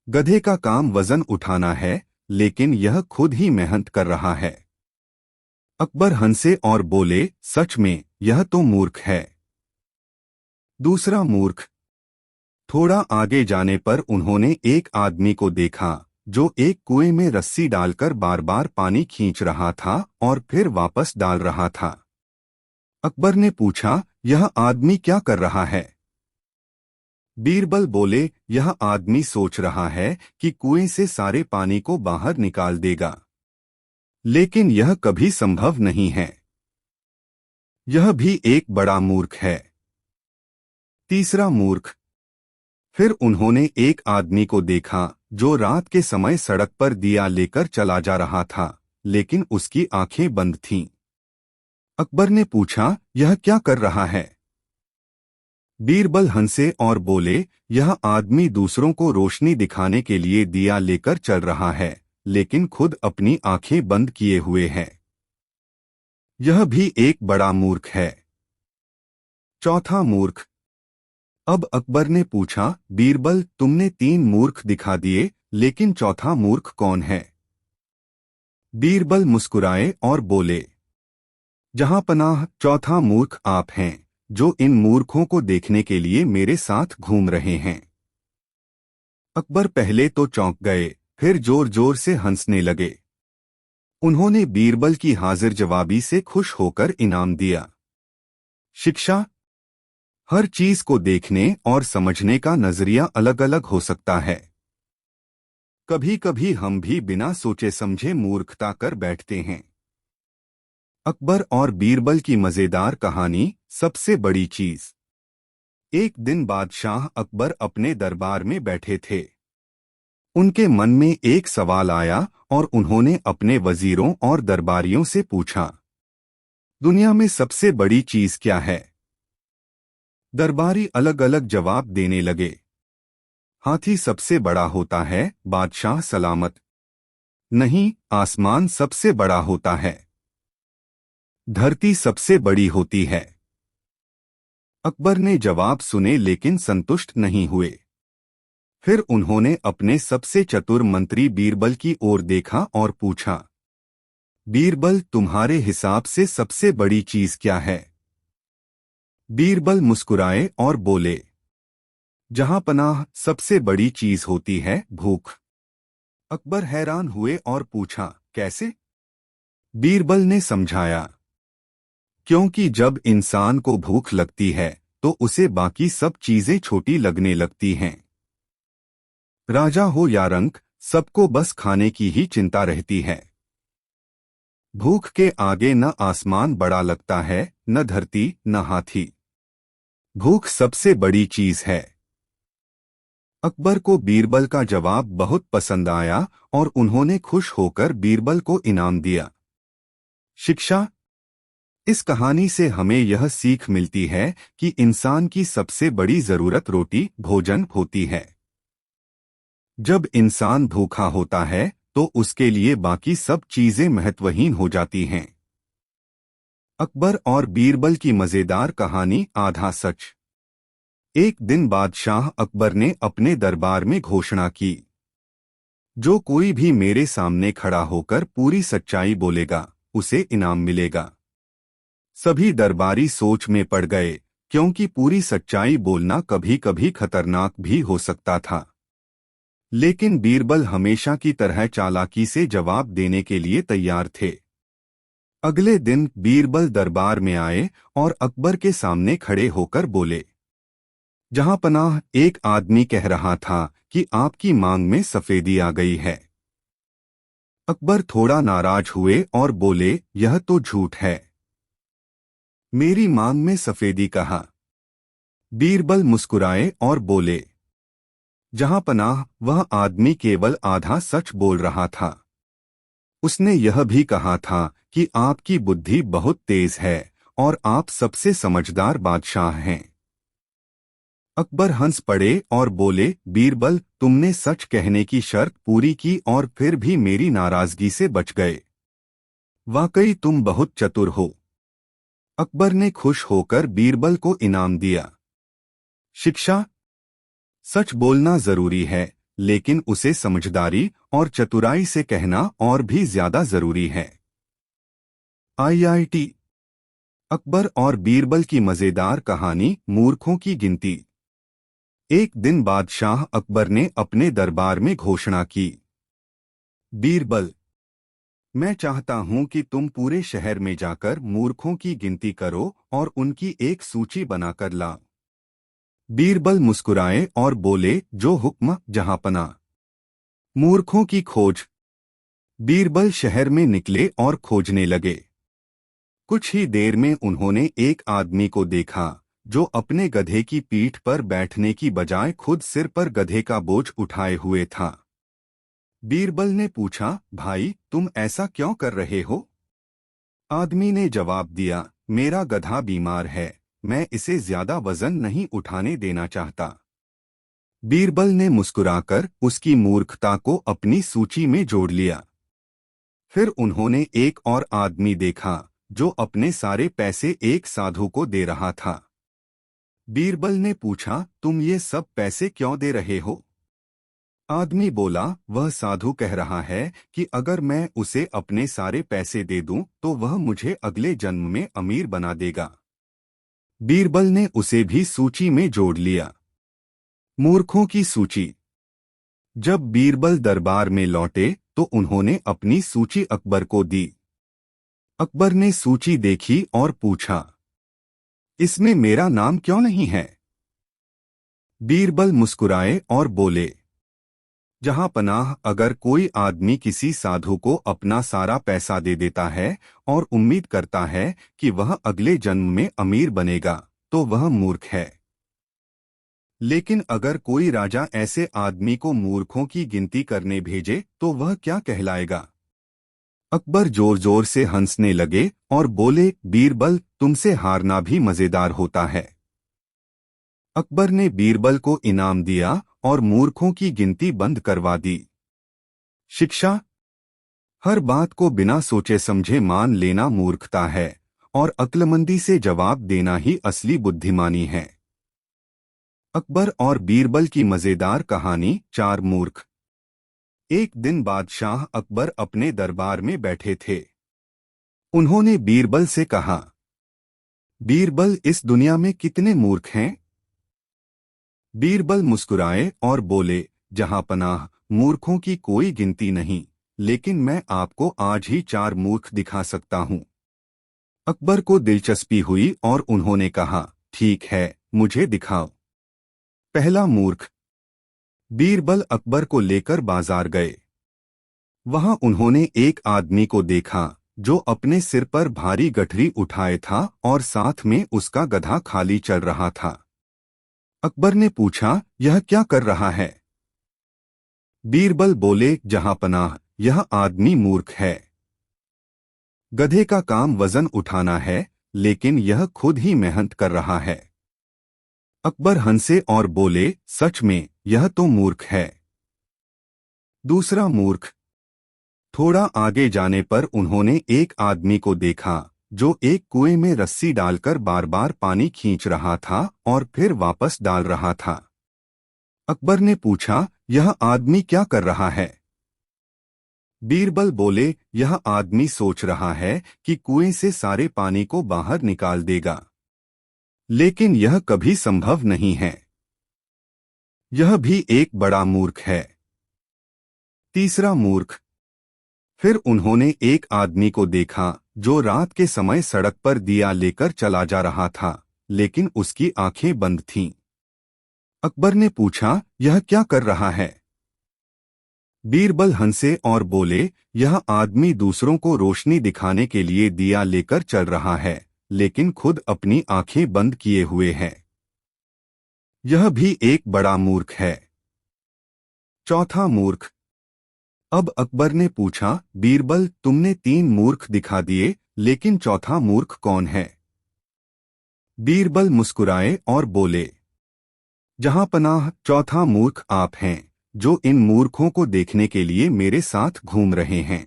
गधे का काम वजन उठाना है, लेकिन यह खुद ही मेहनत कर रहा है। अकबर हंसे और बोले, सच में यह तो मूर्ख है। दूसरा मूर्ख। थोड़ा आगे जाने पर उन्होंने एक आदमी को देखा जो एक कुएं में रस्सी डालकर बार बार पानी खींच रहा था और फिर वापस डाल रहा था। अकबर ने पूछा, यह आदमी क्या कर रहा है? बीरबल बोले, यह आदमी सोच रहा है कि कुएं से सारे पानी को बाहर निकाल देगा, लेकिन यह कभी संभव नहीं है। यह भी एक बड़ा मूर्ख है। तीसरा मूर्ख। फिर उन्होंने एक आदमी को देखा जो रात के समय सड़क पर दिया लेकर चला जा रहा था, लेकिन उसकी आंखें बंद थीं। अकबर ने पूछा, यह क्या कर रहा है? बीरबल हंसे और बोले, यह आदमी दूसरों को रोशनी दिखाने के लिए दिया लेकर चल रहा है, लेकिन खुद अपनी आंखें बंद किए हुए है। यह भी एक बड़ा मूर्ख है। चौथा मूर्ख। अब अकबर ने पूछा, बीरबल, तुमने 3 मूर्ख दिखा दिए, लेकिन चौथा मूर्ख कौन है? बीरबल मुस्कुराए और बोले, जहां पनाह, चौथा मूर्ख आप हैं, जो इन मूर्खों को देखने के लिए मेरे साथ घूम रहे हैं। अकबर पहले तो चौंक गए, फिर जोर जोर से हंसने लगे। उन्होंने बीरबल की हाजिर जवाबी से खुश होकर इनाम दिया। शिक्षा: हर चीज को देखने और समझने का नजरिया अलग अलग हो सकता है। कभी कभी हम भी बिना सोचे समझे मूर्खता कर बैठते हैं। अकबर और बीरबल की मजेदार कहानी। सबसे बड़ी चीज। एक दिन बादशाह अकबर अपने दरबार में बैठे थे। उनके मन में एक सवाल आया और उन्होंने अपने वजीरों और दरबारियों से पूछा, दुनिया में सबसे बड़ी चीज क्या है? दरबारी अलग अलग जवाब देने लगे। हाथी सबसे बड़ा होता है। बादशाह सलामत। नहीं, आसमान सबसे बड़ा होता है। धरती सबसे बड़ी होती है। अकबर ने जवाब सुने लेकिन संतुष्ट नहीं हुए। फिर उन्होंने अपने सबसे चतुर मंत्री बीरबल की ओर देखा और पूछा, बीरबल, तुम्हारे हिसाब से सबसे बड़ी चीज क्या है? बीरबल मुस्कुराए और बोले, जहां पनाह, सबसे बड़ी चीज होती है भूख। अकबर हैरान हुए और पूछा, कैसे? बीरबल ने समझाया, क्योंकि जब इंसान को भूख लगती है तो उसे बाकी सब चीजें छोटी लगने लगती हैं। राजा हो या रंक, सबको बस खाने की ही चिंता रहती है। भूख के आगे न आसमान बड़ा लगता है, न धरती, न हाथी। भूख सबसे बड़ी चीज है। अकबर को बीरबल का जवाब बहुत पसंद आया और उन्होंने खुश होकर बीरबल को इनाम दिया। शिक्षा। इस कहानी से हमें यह सीख मिलती है कि इंसान की सबसे बड़ी जरूरत रोटी भोजन होती है। जब इंसान भूखा होता है तो उसके लिए बाकी सब चीजें महत्वहीन हो जाती हैं। अकबर और बीरबल की मजेदार कहानी आधा सच। एक दिन बादशाह अकबर ने अपने दरबार में घोषणा की, जो कोई भी मेरे सामने खड़ा होकर पूरी सच्चाई बोलेगा उसे इनाम मिलेगा। सभी दरबारी सोच में पड़ गए, क्योंकि पूरी सच्चाई बोलना कभी कभी खतरनाक भी हो सकता था। लेकिन बीरबल हमेशा की तरह चालाकी से जवाब देने के लिए तैयार थे। अगले दिन बीरबल दरबार में आए और अकबर के सामने खड़े होकर बोले, जहांपनाह, एक आदमी कह रहा था कि आपकी मांग में सफेदी आ गई है। अकबर थोड़ा नाराज हुए और बोले, यह तो झूठ है। मेरी मांग में सफेदी कहा। बीरबल मुस्कुराए और बोले, जहांपनाह, वह आदमी केवल आधा सच बोल रहा था। उसने यह भी कहा था कि आपकी बुद्धि बहुत तेज है और आप सबसे समझदार बादशाह हैं। अकबर हंस पड़े और बोले, बीरबल, तुमने सच कहने की शर्त पूरी की और फिर भी मेरी नाराजगी से बच गए। वाकई तुम बहुत चतुर हो। अकबर ने खुश होकर बीरबल को इनाम दिया। शिक्षा। सच बोलना जरूरी है, लेकिन उसे समझदारी और चतुराई से कहना और भी ज्यादा जरूरी है। IIT। अकबर और बीरबल की मजेदार कहानी मूर्खों की गिनती। एक दिन बादशाह अकबर ने अपने दरबार में घोषणा की, बीरबल, मैं चाहता हूं कि तुम पूरे शहर में जाकर मूर्खों की गिनती करो और उनकी एक सूची बनाकर लाओ। बीरबल मुस्कुराए और बोले, जो हुक्म जहांपना। मूर्खों की खोज। बीरबल शहर में निकले और खोजने लगे। कुछ ही देर में उन्होंने एक आदमी को देखा जो अपने गधे की पीठ पर बैठने की बजाय खुद सिर पर गधे का बोझ उठाए हुए था। बीरबल ने पूछा, भाई, तुम ऐसा क्यों कर रहे हो? आदमी ने जवाब दिया, मेरा गधा बीमार है, मैं इसे ज्यादा वजन नहीं उठाने देना चाहता। बीरबल ने मुस्कुराकर उसकी मूर्खता को अपनी सूची में जोड़ लिया। फिर उन्होंने एक और आदमी देखा जो अपने सारे पैसे एक साधु को दे रहा था। बीरबल ने पूछा, तुम ये सब पैसे क्यों दे रहे हो? आदमी बोला, वह साधु कह रहा है कि अगर मैं उसे अपने सारे पैसे दे दूं तो वह मुझे अगले जन्म में अमीर बना देगा। बीरबल ने उसे भी सूची में जोड़ लिया। मूर्खों की सूची। जब बीरबल दरबार में लौटे तो उन्होंने अपनी सूची अकबर को दी। अकबर ने सूची देखी और पूछा, इसमें मेरा नाम क्यों नहीं है? बीरबल मुस्कुराए और बोले, जहांपनाह, अगर कोई आदमी किसी साधु को अपना सारा पैसा दे देता है और उम्मीद करता है कि वह अगले जन्म में अमीर बनेगा तो वह मूर्ख है। लेकिन अगर कोई राजा ऐसे आदमी को मूर्खों की गिनती करने भेजे तो वह क्या कहलाएगा? अकबर जोर जोर से हंसने लगे और बोले, बीरबल, तुमसे हारना भी मजेदार होता है। अकबर ने बीरबल को इनाम दिया और मूर्खों की गिनती बंद करवा दी। शिक्षा। हर बात को बिना सोचे समझे मान लेना मूर्खता है और अक्लमंदी से जवाब देना ही असली बुद्धिमानी है। अकबर और बीरबल की मजेदार कहानी, चार मूर्ख। एक दिन बादशाह अकबर अपने दरबार में बैठे थे। उन्होंने बीरबल से कहा, बीरबल, इस दुनिया में कितने मूर्ख हैं? बीरबल मुस्कुराए और बोले, जहांपनाह, मूर्खों की कोई गिनती नहीं, लेकिन मैं आपको आज ही चार मूर्ख दिखा सकता हूं। अकबर को दिलचस्पी हुई और उन्होंने कहा, ठीक है, मुझे दिखाओ। पहला मूर्ख। बीरबल अकबर को लेकर बाजार गए। वहां उन्होंने एक आदमी को देखा जो अपने सिर पर भारी गठरी उठाए था और साथ में उसका गधा खाली चल रहा था। अकबर ने पूछा, यह क्या कर रहा है? बीरबल बोले, जहांपनाह, यह आदमी मूर्ख है। गधे का काम वजन उठाना है, लेकिन यह खुद ही मेहनत कर रहा है। अकबर हंसे और बोले, सच में यह तो मूर्ख है। दूसरा मूर्ख। थोड़ा आगे जाने पर उन्होंने एक आदमी को देखा जो एक कुएं में रस्सी डालकर बार बार पानी खींच रहा था और फिर वापस डाल रहा था। अकबर ने पूछा, यह आदमी क्या कर रहा है? बीरबल बोले, यह आदमी सोच रहा है कि कुएं से सारे पानी को बाहर निकाल देगा, लेकिन यह कभी संभव नहीं है। यह भी एक बड़ा मूर्ख है। तीसरा मूर्ख। फिर उन्होंने एक आदमी को देखा जो रात के समय सड़क पर दिया लेकर चला जा रहा था, लेकिन उसकी आंखें बंद थीं। अकबर ने पूछा, यह क्या कर रहा है? बीरबल हंसे और बोले, यह आदमी दूसरों को रोशनी दिखाने के लिए दिया लेकर चल रहा है, लेकिन खुद अपनी आंखें बंद किए हुए है। यह भी एक बड़ा मूर्ख है। चौथा मूर्ख। अब अकबर ने पूछा, बीरबल, तुमने 3 मूर्ख दिखा दिए, लेकिन चौथा मूर्ख कौन है? बीरबल मुस्कुराए और बोले, जहांपनाह, चौथा मूर्ख आप हैं, जो इन मूर्खों को देखने के लिए मेरे साथ घूम रहे हैं।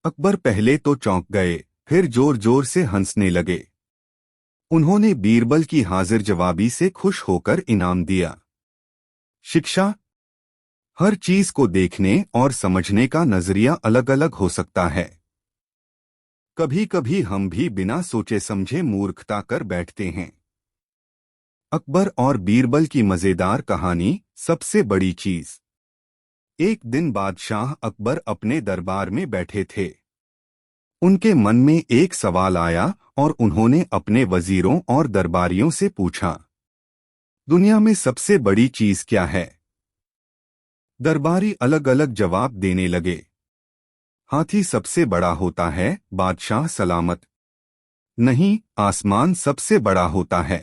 अकबर पहले तो चौंक गए, फिर जोर जोर से हंसने लगे। उन्होंने बीरबल की हाजिर जवाबी से खुश होकर इनाम दिया। शिक्षा। हर चीज को देखने और समझने का नजरिया अलग अलग हो सकता है। कभी कभी हम भी बिना सोचे समझे मूर्खता कर बैठते हैं। अकबर और बीरबल की मजेदार कहानी, सबसे बड़ी चीज। एक दिन बादशाह अकबर अपने दरबार में बैठे थे। उनके मन में एक सवाल आया और उन्होंने अपने वजीरों और दरबारियों से पूछा, दुनिया में सबसे बड़ी चीज क्या है? दरबारी अलग अलग जवाब देने लगे। हाथी सबसे बड़ा होता है, बादशाह सलामत। नहीं, आसमान सबसे बड़ा होता है।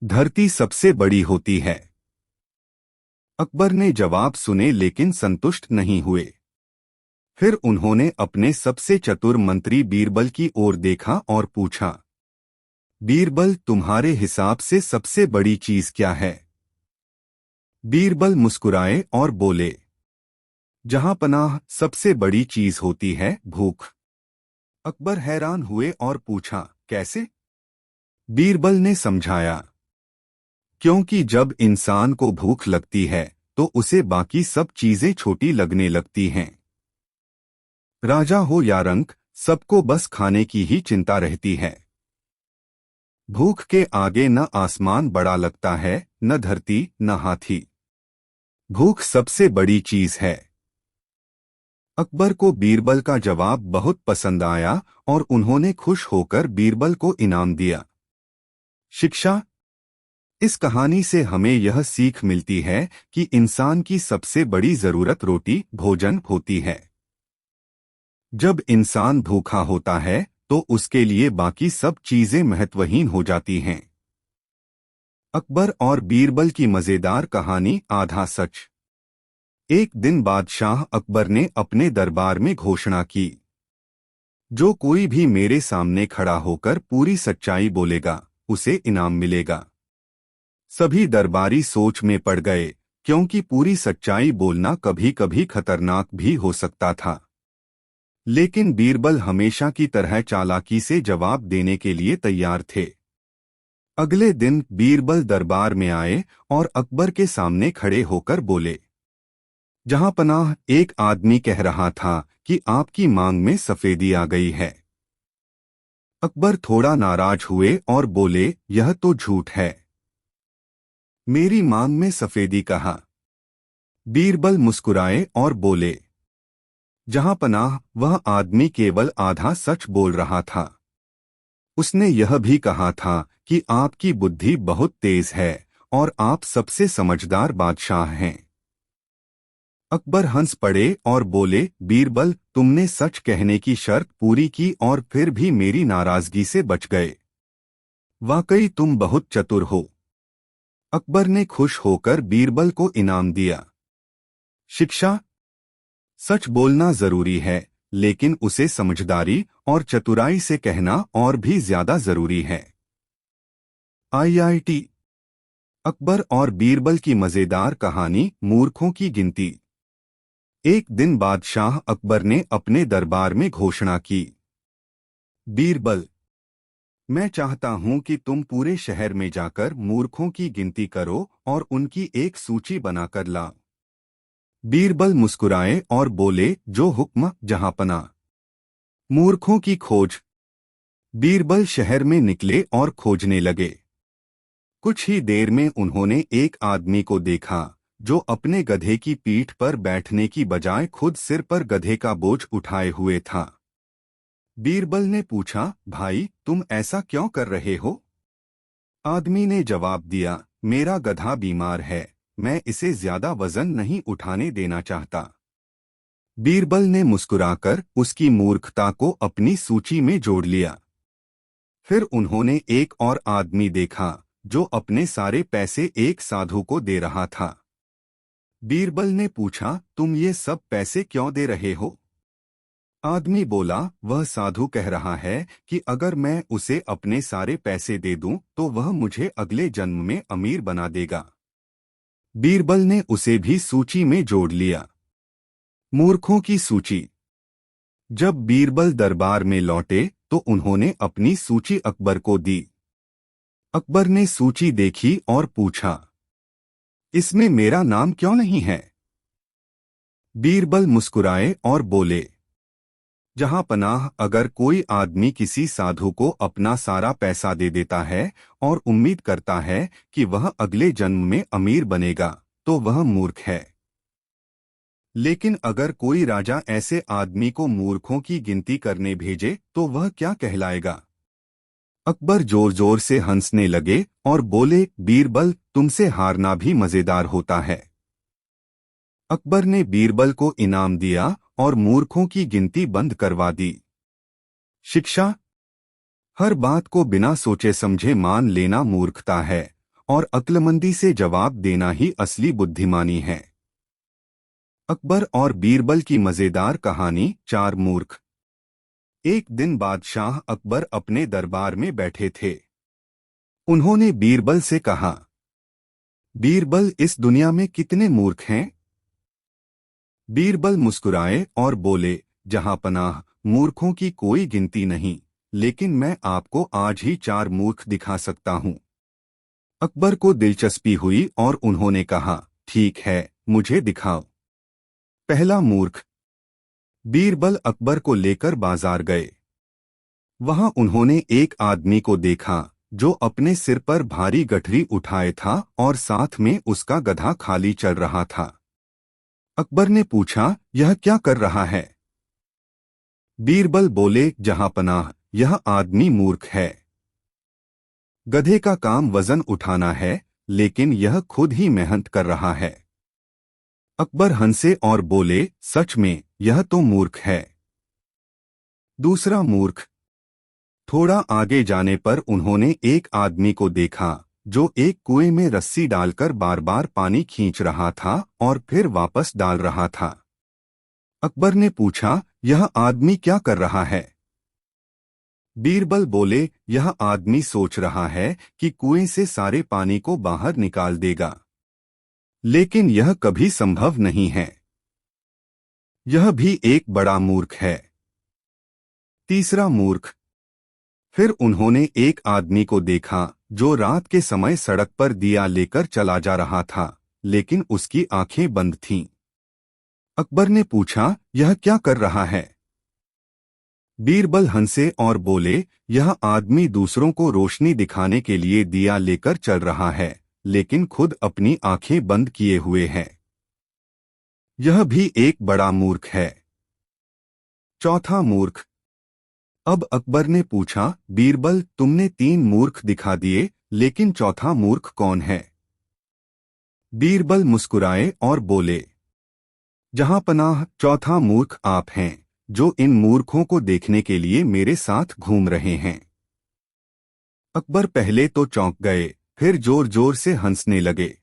धरती सबसे बड़ी होती है। अकबर ने जवाब सुने लेकिन संतुष्ट नहीं हुए। फिर उन्होंने अपने सबसे चतुर मंत्री बीरबल की ओर देखा और पूछा, बीरबल, तुम्हारे हिसाब से सबसे बड़ी चीज क्या है? बीरबल मुस्कुराए और बोले, जहांपनाह, सबसे बड़ी चीज होती है भूख। अकबर हैरान हुए और पूछा, कैसे? बीरबल ने समझाया, क्योंकि जब इंसान को भूख लगती है तो उसे बाकी सब चीजें छोटी लगने लगती हैं। राजा हो या रंक, सबको बस खाने की ही चिंता रहती है। भूख के आगे न आसमान बड़ा लगता है, न धरती, न हाथी। भूख सबसे बड़ी चीज है। अकबर को बीरबल का जवाब बहुत पसंद आया और उन्होंने खुश होकर बीरबल को इनाम दिया। शिक्षा। इस कहानी से हमें यह सीख मिलती है कि इंसान की सबसे बड़ी जरूरत रोटी, भोजन होती है। जब इंसान भूखा होता है तो उसके लिए बाकी सब चीजें महत्वहीन हो जाती हैं। अकबर और बीरबल की मजेदार कहानी, आधा सच। एक दिन बादशाह अकबर ने अपने दरबार में घोषणा की, जो कोई भी मेरे सामने खड़ा होकर पूरी सच्चाई बोलेगा, उसे इनाम मिलेगा। सभी दरबारी सोच में पड़ गए, क्योंकि पूरी सच्चाई बोलना कभी कभी खतरनाक भी हो सकता था। लेकिन बीरबल हमेशा की तरह चालाकी से जवाब देने के लिए तैयार थे। अगले दिन बीरबल दरबार में आए और अकबर के सामने खड़े होकर बोले, जहांपनाह, एक आदमी कह रहा था कि आपकी मांग में सफेदी आ गई है। अकबर थोड़ा नाराज हुए और बोले, यह तो झूठ है। मेरी मांग में सफेदी कहा? बीरबल मुस्कुराए और बोले, जहांपनाह, वह आदमी केवल आधा सच बोल रहा था। उसने यह भी कहा था कि आपकी बुद्धि बहुत तेज है और आप सबसे समझदार बादशाह हैं। अकबर हंस पड़े और बोले, बीरबल, तुमने सच कहने की शर्त पूरी की और फिर भी मेरी नाराजगी से बच गए। वाकई तुम बहुत चतुर हो। अकबर ने खुश होकर बीरबल को इनाम दिया। शिक्षा। सच बोलना जरूरी है, लेकिन उसे समझदारी और चतुराई से कहना और भी ज्यादा जरूरी है। IIT। अकबर और बीरबल की मजेदार कहानी, मूर्खों की गिनती। एक दिन बादशाह अकबर ने अपने दरबार में घोषणा की। बीरबल, मैं चाहता हूं कि तुम पूरे शहर में जाकर मूर्खों की गिनती करो और उनकी एक सूची बनाकर लाओ। बीरबल मुस्कुराए और बोले, जो हुक्म जहांपना। मूर्खों की खोज। बीरबल शहर में निकले और खोजने लगे। कुछ ही देर में उन्होंने एक आदमी को देखा जो अपने गधे की पीठ पर बैठने की बजाय खुद सिर पर गधे का बोझ उठाए हुए था। बीरबल ने पूछा, भाई तुम ऐसा क्यों कर रहे हो? आदमी ने जवाब दिया, मेरा गधा बीमार है, मैं इसे ज्यादा वजन नहीं उठाने देना चाहता। बीरबल ने मुस्कुराकर उसकी मूर्खता को अपनी सूची में जोड़ लिया। फिर उन्होंने एक और आदमी देखा जो अपने सारे पैसे एक साधु को दे रहा था। बीरबल ने पूछा, तुम ये सब पैसे क्यों दे रहे हो? आदमी बोला, वह साधु कह रहा है कि अगर मैं उसे अपने सारे पैसे दे दूं तो वह मुझे अगले जन्म में अमीर बना देगा। बीरबल ने उसे भी सूची में जोड़ लिया। मूर्खों की सूची। जब बीरबल दरबार में लौटे तो उन्होंने अपनी सूची अकबर को दी। अकबर ने सूची देखी और पूछा, इसमें मेरा नाम क्यों नहीं है? बीरबल मुस्कुराए और बोले, जहां पनाह, अगर कोई आदमी किसी साधु को अपना सारा पैसा दे देता है और उम्मीद करता है कि वह अगले जन्म में अमीर बनेगा तो वह मूर्ख है। लेकिन अगर कोई राजा ऐसे आदमी को मूर्खों की गिनती करने भेजे तो वह क्या कहलाएगा? अकबर जोर जोर से हंसने लगे और बोले, बीरबल तुमसे हारना भी मजेदार होता है। अकबर ने बीरबल को इनाम दिया और मूर्खों की गिनती बंद करवा दी। शिक्षा। हर बात को बिना सोचे समझे मान लेना मूर्खता है और अक्लमंदी से जवाब देना ही असली बुद्धिमानी है। अकबर और बीरबल की मजेदार कहानी, चार मूर्ख। एक दिन बादशाह अकबर अपने दरबार में बैठे थे। उन्होंने बीरबल से कहा, बीरबल इस दुनिया में कितने मूर्ख हैं? बीरबल मुस्कुराए और बोले, जहां पनाह, मूर्खों की कोई गिनती नहीं, लेकिन मैं आपको आज ही चार मूर्ख दिखा सकता हूं। अकबर को दिलचस्पी हुई और उन्होंने कहा, ठीक है, मुझे दिखाओ। पहला मूर्ख। बीरबल अकबर को लेकर बाजार गए। वहां उन्होंने एक आदमी को देखा जो अपने सिर पर भारी गठरी उठाए था और साथ में उसका गधा खाली चल रहा था। अकबर ने पूछा, यह क्या कर रहा है? बीरबल बोले, जहां पनाह, यह आदमी मूर्ख है। गधे का काम वजन उठाना है, लेकिन यह खुद ही मेहनत कर रहा है। अकबर हंसे और बोले, सच में यह तो मूर्ख है। दूसरा मूर्ख। थोड़ा आगे जाने पर उन्होंने एक आदमी को देखा जो एक कुएं में रस्सी डालकर बार बार पानी खींच रहा था और फिर वापस डाल रहा था। अकबर ने पूछा, यह आदमी क्या कर रहा है? बीरबल बोले, यह आदमी सोच रहा है कि कुएं से सारे पानी को बाहर निकाल देगा, लेकिन यह कभी संभव नहीं है। यह भी एक बड़ा मूर्ख है। तीसरा मूर्ख। फिर उन्होंने एक आदमी को देखा जो रात के समय सड़क पर दिया लेकर चला जा रहा था, लेकिन उसकी आंखें बंद थीं। अकबर ने पूछा, यह क्या कर रहा है? बीरबल हंसे और बोले, यह आदमी दूसरों को रोशनी दिखाने के लिए दिया लेकर चल रहा है, लेकिन खुद अपनी आंखें बंद किए हुए है। यह भी एक बड़ा मूर्ख है। चौथा मूर्ख। अब अकबर ने पूछा, बीरबल तुमने तीन मूर्ख दिखा दिए, लेकिन चौथा मूर्ख कौन है? बीरबल मुस्कुराए और बोले, जहां पनाह, चौथा मूर्ख आप हैं जो इन मूर्खों को देखने के लिए मेरे साथ घूम रहे हैं। अकबर पहले तो चौंक गए, फिर जोर जोर से हंसने लगे।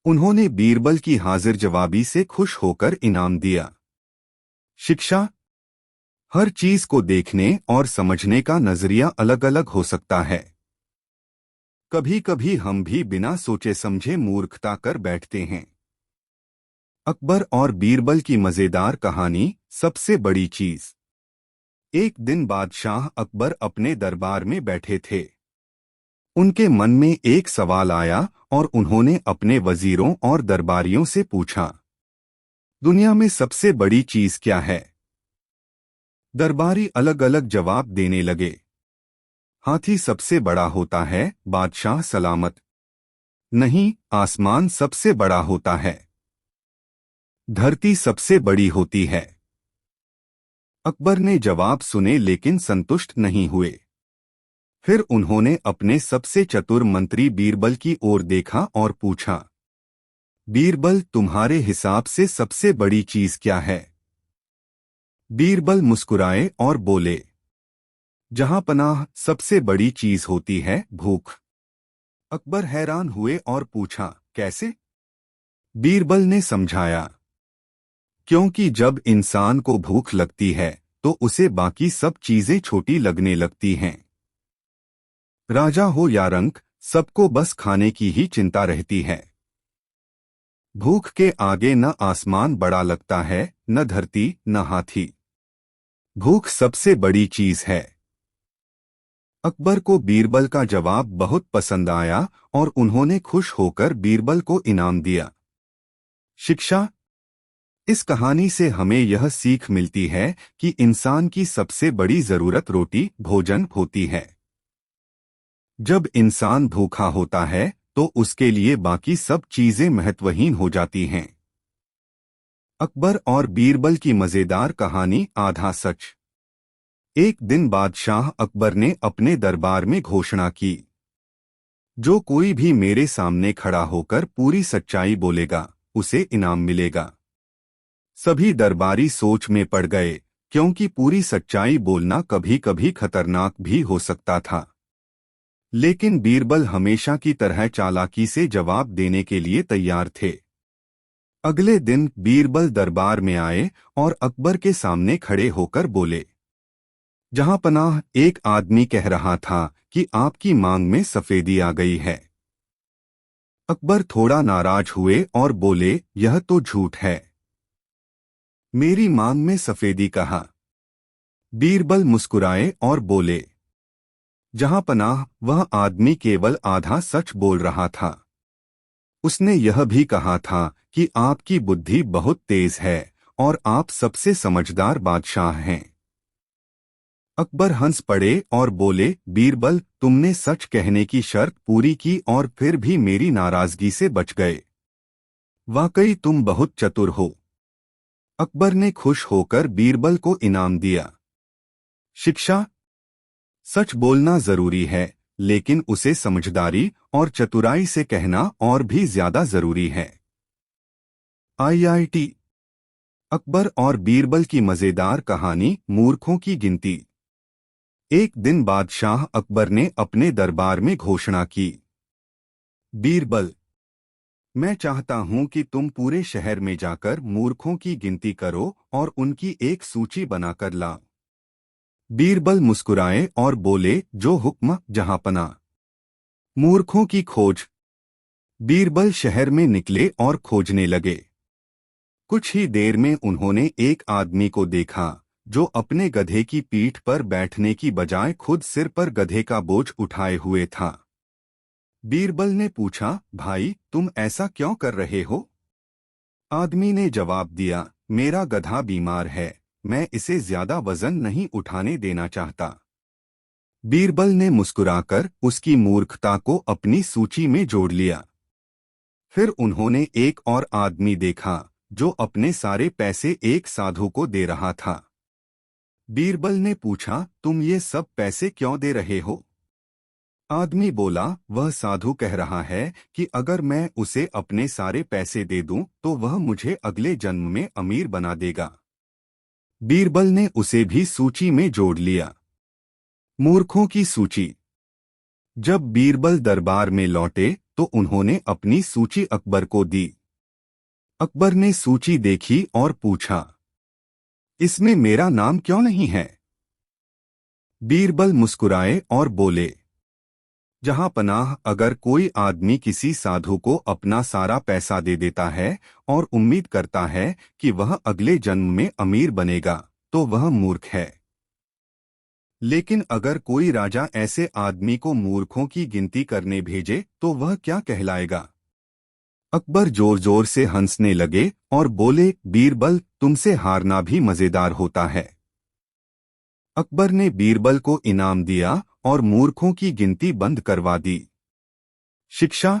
उन्होंने बीरबल की हाजिर जवाबी से खुश होकर इनाम दिया। शिक्षा। हर चीज को देखने और समझने का नजरिया अलग अलग हो सकता है। कभी कभी हम भी बिना सोचे समझे मूर्खता कर बैठते हैं। अकबर और बीरबल की मजेदार कहानी, सबसे बड़ी चीज। एक दिन बादशाह अकबर अपने दरबार में बैठे थे। उनके मन में एक सवाल आया और उन्होंने अपने वजीरों और दरबारियों से पूछा, दुनिया में सबसे बड़ी चीज क्या है? दरबारी अलग अलग जवाब देने लगे। हाथी सबसे बड़ा होता है, बादशाह सलामत। नहीं, आसमान सबसे बड़ा होता है। धरती सबसे बड़ी होती है। अकबर ने जवाब सुने लेकिन संतुष्ट नहीं हुए। फिर उन्होंने अपने सबसे चतुर मंत्री बीरबल की ओर देखा और पूछा, बीरबल, तुम्हारे हिसाब से सबसे बड़ी चीज क्या है? बीरबल मुस्कुराए और बोले, जहांपनाह, सबसे बड़ी चीज होती है भूख। अकबर हैरान हुए और पूछा, कैसे? बीरबल ने समझाया, क्योंकि जब इंसान को भूख लगती है तो उसे बाकी सब चीजें छोटी लगने लगती हैं। राजा हो या रंक, सबको बस खाने की ही चिंता रहती है। भूख के आगे न आसमान बड़ा लगता है, न धरती, न हाथी। भूख सबसे बड़ी चीज है। अकबर को बीरबल का जवाब बहुत पसंद आया और उन्होंने खुश होकर बीरबल को इनाम दिया। शिक्षा। इस कहानी से हमें यह सीख मिलती है कि इंसान की सबसे बड़ी जरूरत रोटी, भोजन होती है। जब इंसान भूखा होता है तो उसके लिए बाकी सब चीजें महत्वहीन हो जाती हैं। अकबर और बीरबल की मजेदार कहानी, आधा सच। एक दिन बादशाह अकबर ने अपने दरबार में घोषणा की, जो कोई भी मेरे सामने खड़ा होकर पूरी सच्चाई बोलेगा, उसे इनाम मिलेगा। सभी दरबारी सोच में पड़ गए, क्योंकि पूरी सच्चाई बोलना कभी कभी खतरनाक भी हो सकता था। लेकिन बीरबल हमेशा की तरह चालाकी से जवाब देने के लिए तैयार थे। अगले दिन बीरबल दरबार में आए और अकबर के सामने खड़े होकर बोले, जहांपनाह, एक आदमी कह रहा था कि आपकी मांग में सफेदी आ गई है। अकबर थोड़ा नाराज हुए और बोले, यह तो झूठ है। मेरी मांग में सफेदी कहा? बीरबल मुस्कुराए और बोले, जहांपनाह, वह आदमी केवल आधा सच बोल रहा था। उसने यह भी कहा था कि आपकी बुद्धि बहुत तेज है और आप सबसे समझदार बादशाह हैं। अकबर हंस पड़े और बोले, बीरबल, तुमने सच कहने की शर्त पूरी की और फिर भी मेरी नाराजगी से बच गए। वाकई तुम बहुत चतुर हो। अकबर ने खुश होकर बीरबल को इनाम दिया। शिक्षा। सच बोलना जरूरी है, लेकिन उसे समझदारी और चतुराई से कहना और भी ज्यादा जरूरी है। IIT। अकबर और बीरबल की मजेदार कहानी, मूर्खों की गिनती। एक दिन बादशाह अकबर ने अपने दरबार में घोषणा की, बीरबल, मैं चाहता हूं कि तुम पूरे शहर में जाकर मूर्खों की गिनती करो और उनकी एक सूची बनाकर लाओ। बीरबल मुस्कुराए और बोले, जो हुक्म जहांपना। मूर्खों की खोज। बीरबल शहर में निकले और खोजने लगे। कुछ ही देर में उन्होंने एक आदमी को देखा जो अपने गधे की पीठ पर बैठने की बजाय खुद सिर पर गधे का बोझ उठाए हुए था। बीरबल ने पूछा, भाई, तुम ऐसा क्यों कर रहे हो? आदमी ने जवाब दिया, मेरा गधा बीमार है, मैं इसे ज्यादा वजन नहीं उठाने देना चाहता। बीरबल ने मुस्कुराकर उसकी मूर्खता को अपनी सूची में जोड़ लिया। फिर उन्होंने एक और आदमी देखा जो अपने सारे पैसे एक साधु को दे रहा था। बीरबल ने पूछा, तुम ये सब पैसे क्यों दे रहे हो? आदमी बोला, वह साधु कह रहा है कि अगर मैं उसे अपने सारे पैसे दे दूं तो वह मुझे अगले जन्म में अमीर बना देगा। बीरबल ने उसे भी सूची में जोड़ लिया। मूर्खों की सूची। जब बीरबल दरबार में लौटे तो उन्होंने अपनी सूची अकबर को दी। अकबर ने सूची देखी और पूछा, इसमें मेरा नाम क्यों नहीं है? बीरबल मुस्कुराए और बोले, जहां पनाह, अगर कोई आदमी किसी साधु को अपना सारा पैसा दे देता है और उम्मीद करता है कि वह अगले जन्म में अमीर बनेगा, तो वह मूर्ख है। लेकिन अगर कोई राजा ऐसे आदमी को मूर्खों की गिनती करने भेजे तो वह क्या कहलाएगा? अकबर जोर जोर से हंसने लगे और बोले, बीरबल, तुमसे हारना भी मजेदार होता है। अकबर ने बीरबल को इनाम दिया और मूर्खों की गिनती बंद करवा दी। शिक्षा: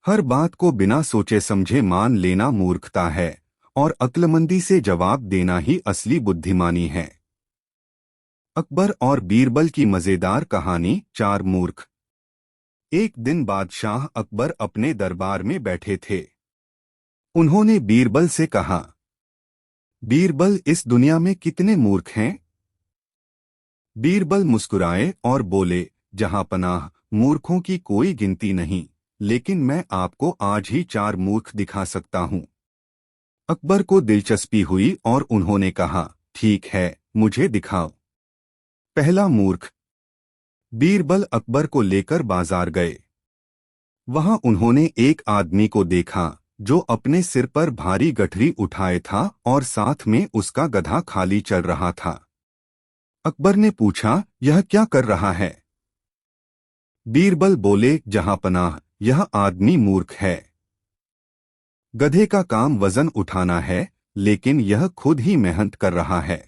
हर बात को बिना सोचे समझे मान लेना मूर्खता है और अक्लमंदी से जवाब देना ही असली बुद्धिमानी है। अकबर और बीरबल की मजेदार कहानी। 4 मूर्ख। एक दिन बादशाह अकबर अपने दरबार में बैठे थे। उन्होंने बीरबल से कहा, बीरबल, इस दुनिया में कितने मूर्ख हैं? बीरबल मुस्कुराए और बोले, जहां पनाह, मूर्खों की कोई गिनती नहीं, लेकिन मैं आपको आज ही 4 मूर्ख दिखा सकता हूं। अकबर को दिलचस्पी हुई और उन्होंने कहा, ठीक है, मुझे दिखाओ। पहला मूर्ख। बीरबल अकबर को लेकर बाजार गए। वहां उन्होंने एक आदमी को देखा जो अपने सिर पर भारी गठरी उठाए था और साथ में उसका गधा खाली चल रहा था। अकबर ने पूछा, यह क्या कर रहा है? बीरबल बोले, जहां पनाह, यह आदमी मूर्ख है। गधे का काम वजन उठाना है, लेकिन यह खुद ही मेहनत कर रहा है।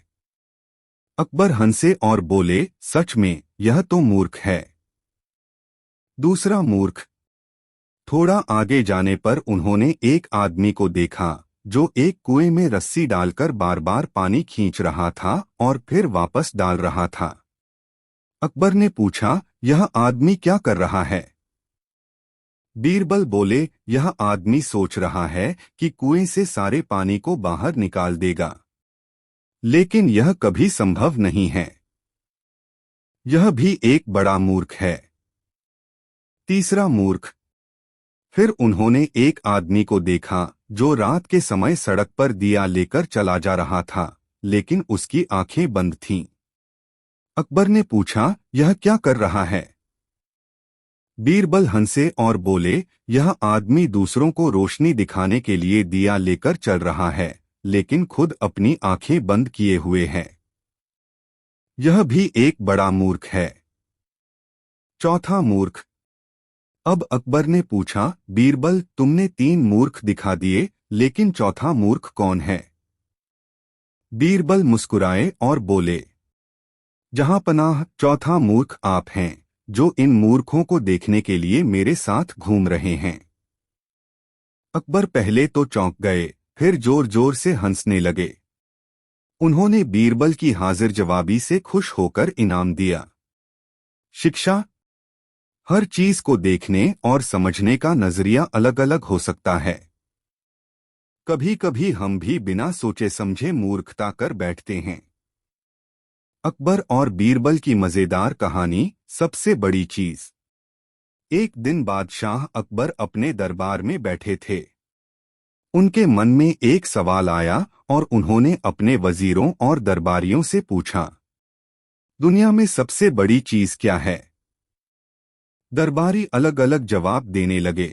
अकबर हंसे और बोले, सच में यह तो मूर्ख है। दूसरा मूर्ख। थोड़ा आगे जाने पर उन्होंने एक आदमी को देखा जो एक कुएं में रस्सी डालकर बार बार पानी खींच रहा था और फिर वापस डाल रहा था। अकबर ने पूछा, यह आदमी क्या कर रहा है? बीरबल बोले, यह आदमी सोच रहा है कि कुएं से सारे पानी को बाहर निकाल देगा, लेकिन यह कभी संभव नहीं है। यह भी एक बड़ा मूर्ख है। तीसरा मूर्ख। फिर उन्होंने एक आदमी को देखा जो रात के समय सड़क पर दिया लेकर चला जा रहा था, लेकिन उसकी आंखें बंद थीं। अकबर ने पूछा, यह क्या कर रहा है? बीरबल हंसे और बोले, यह आदमी दूसरों को रोशनी दिखाने के लिए दिया लेकर चल रहा है, लेकिन खुद अपनी आंखें बंद किए हुए है। यह भी एक बड़ा मूर्ख है। चौथा मूर्ख। अब अकबर ने पूछा, बीरबल, तुमने 3 मूर्ख दिखा दिए, लेकिन चौथा मूर्ख कौन है? बीरबल मुस्कुराए और बोले, जहां पनाह, चौथा मूर्ख आप हैं, जो इन मूर्खों को देखने के लिए मेरे साथ घूम रहे हैं। अकबर पहले तो चौंक गए, फिर जोर जोर से हंसने लगे। उन्होंने बीरबल की हाजिर जवाबी से खुश होकर इनाम दिया। शिक्षा: हर चीज को देखने और समझने का नजरिया अलग अलग हो सकता है। कभी कभी हम भी बिना सोचे समझे मूर्खता कर बैठते हैं। अकबर और बीरबल की मजेदार कहानी। सबसे बड़ी चीज। एक दिन बादशाह अकबर अपने दरबार में बैठे थे। उनके मन में एक सवाल आया और उन्होंने अपने वजीरों और दरबारियों से पूछा, दुनिया में सबसे बड़ी चीज क्या है? दरबारी अलग अलग जवाब देने लगे।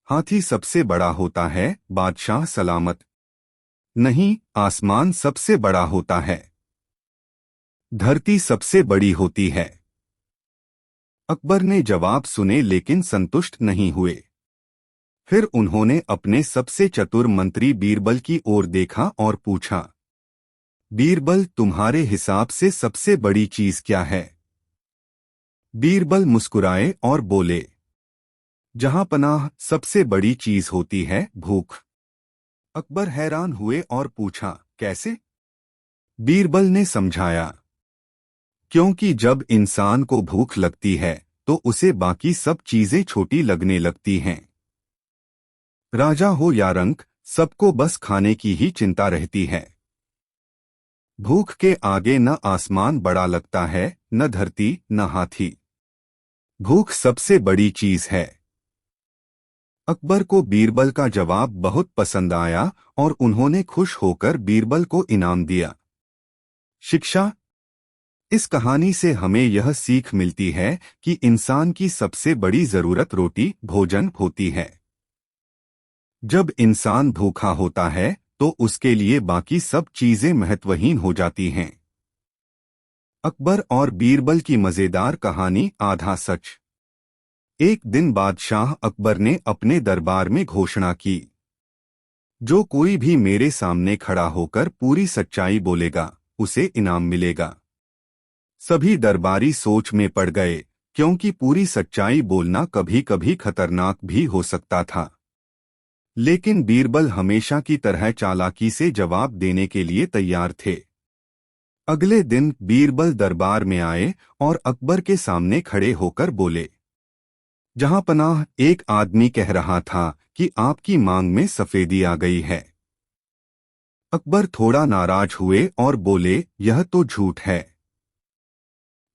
हाथी सबसे बड़ा होता है। बादशाह सलामत। नहीं, आसमान सबसे बड़ा होता है। धरती सबसे बड़ी होती है। अकबर ने जवाब सुने लेकिन संतुष्ट नहीं हुए। फिर उन्होंने अपने सबसे चतुर मंत्री बीरबल की ओर देखा और पूछा, बीरबल, तुम्हारे हिसाब से सबसे बड़ी चीज क्या है? बीरबल मुस्कुराए और बोले, जहां पनाह, सबसे बड़ी चीज होती है भूख। अकबर हैरान हुए और पूछा, कैसे? बीरबल ने समझाया, क्योंकि जब इंसान को भूख लगती है तो उसे बाकी सब चीजें छोटी लगने लगती हैं। राजा हो या रंक, सबको बस खाने की ही चिंता रहती है। भूख के आगे न आसमान बड़ा लगता है, न धरती, न हाथी। भूख सबसे बड़ी चीज है। अकबर को बीरबल का जवाब बहुत पसंद आया और उन्होंने खुश होकर बीरबल को इनाम दिया। शिक्षा। इस कहानी से हमें यह सीख मिलती है कि इंसान की सबसे बड़ी जरूरत रोटी भोजन होती है। जब इंसान भूखा होता है तो उसके लिए बाकी सब चीजें महत्वहीन हो जाती हैं। अकबर और बीरबल की मजेदार कहानी आधा सच। एक दिन बादशाह अकबर ने अपने दरबार में घोषणा की, जो कोई भी मेरे सामने खड़ा होकर पूरी सच्चाई बोलेगा उसे इनाम मिलेगा। सभी दरबारी सोच में पड़ गए, क्योंकि पूरी सच्चाई बोलना कभी कभी खतरनाक भी हो सकता था। लेकिन बीरबल हमेशा की तरह चालाकी से जवाब देने के लिए तैयार थे। अगले दिन बीरबल दरबार में आए और अकबर के सामने खड़े होकर बोले, जहांपनाह, एक आदमी कह रहा था कि आपकी मांग में सफेदी आ गई है। अकबर थोड़ा नाराज हुए और बोले, यह तो झूठ है।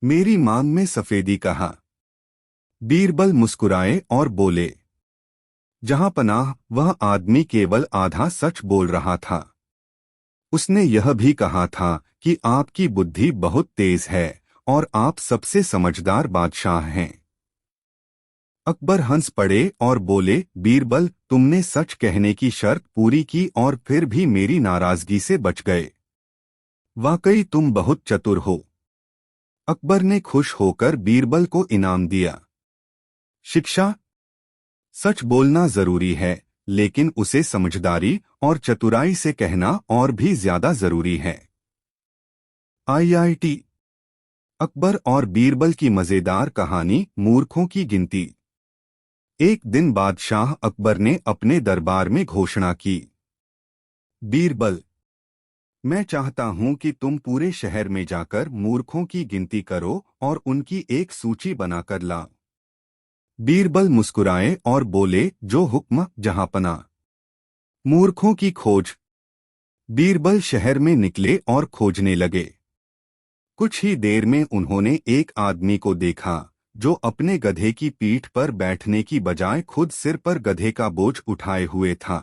मेरी मांग में सफेदी कहा। बीरबल मुस्कुराए और बोले, जहांपनाह, वह आदमी केवल आधा सच बोल रहा था। उसने यह भी कहा था कि आपकी बुद्धि बहुत तेज है और आप सबसे समझदार बादशाह हैं। अकबर हंस पड़े और बोले, बीरबल, तुमने सच कहने की शर्त पूरी की और फिर भी मेरी नाराजगी से बच गए। वाकई तुम बहुत चतुर हो। अकबर ने खुश होकर बीरबल को इनाम दिया। शिक्षा। सच बोलना जरूरी है, लेकिन उसे समझदारी और चतुराई से कहना और भी ज्यादा जरूरी है। IIT। अकबर और बीरबल की मजेदार कहानी मूर्खों की गिनती। एक दिन बादशाह अकबर ने अपने दरबार में घोषणा की, बीरबल, मैं चाहता हूं कि तुम पूरे शहर में जाकर मूर्खों की गिनती करो और उनकी एक सूची बनाकर लाओ। बीरबल मुस्कुराए और बोले, जो हुक्म जहांपना। मूर्खों की खोज। बीरबल शहर में निकले और खोजने लगे। कुछ ही देर में उन्होंने एक आदमी को देखा जो अपने गधे की पीठ पर बैठने की बजाय खुद सिर पर गधे का बोझ उठाए हुए था।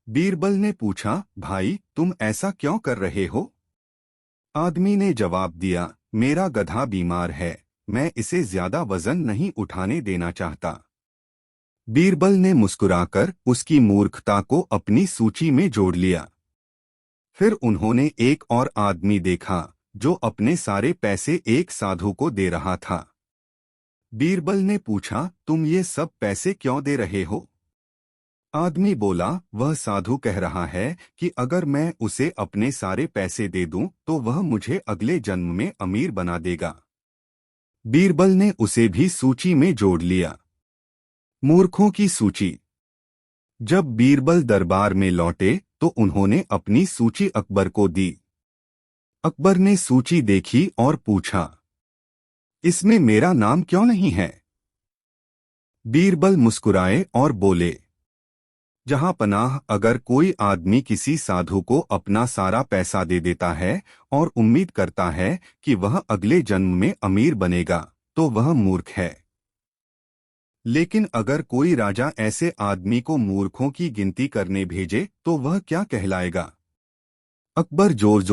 बीरबल ने पूछा, भाई, तुम ऐसा क्यों कर रहे हो? आदमी ने जवाब दिया, मेरा गधा बीमार है, मैं इसे ज्यादा वजन नहीं उठाने देना चाहता। बीरबल ने मुस्कुराकर उसकी मूर्खता को अपनी सूची में जोड़ लिया। फिर उन्होंने एक और आदमी देखा जो अपने सारे पैसे एक साधु को दे रहा था। बीरबल ने पूछा, तुम ये सब पैसे क्यों दे रहे हो? आदमी बोला, वह साधु कह रहा है कि अगर मैं उसे अपने सारे पैसे दे दूं तो वह मुझे अगले जन्म में अमीर बना देगा। बीरबल ने उसे भी सूची में जोड़ लिया। मूर्खों की सूची। जब बीरबल दरबार में लौटे तो उन्होंने अपनी सूची अकबर को दी। अकबर ने सूची देखी और पूछा, इसमें मेरा नाम क्यों नहीं है? बीरबल मुस्कुराए और बोले, जहांपनाह, अगर कोई आदमी किसी साधु को अपना सारा पैसा दे देता है और उम्मीद करता है कि वह अगले जन्म में अमीर बनेगा, तो वह मूर्ख है। लेकिन अगर कोई राजा ऐसे आदमी को मूर्खों की गिनती करने भेजे तो वह क्या कहलाएगा? अकबर जोर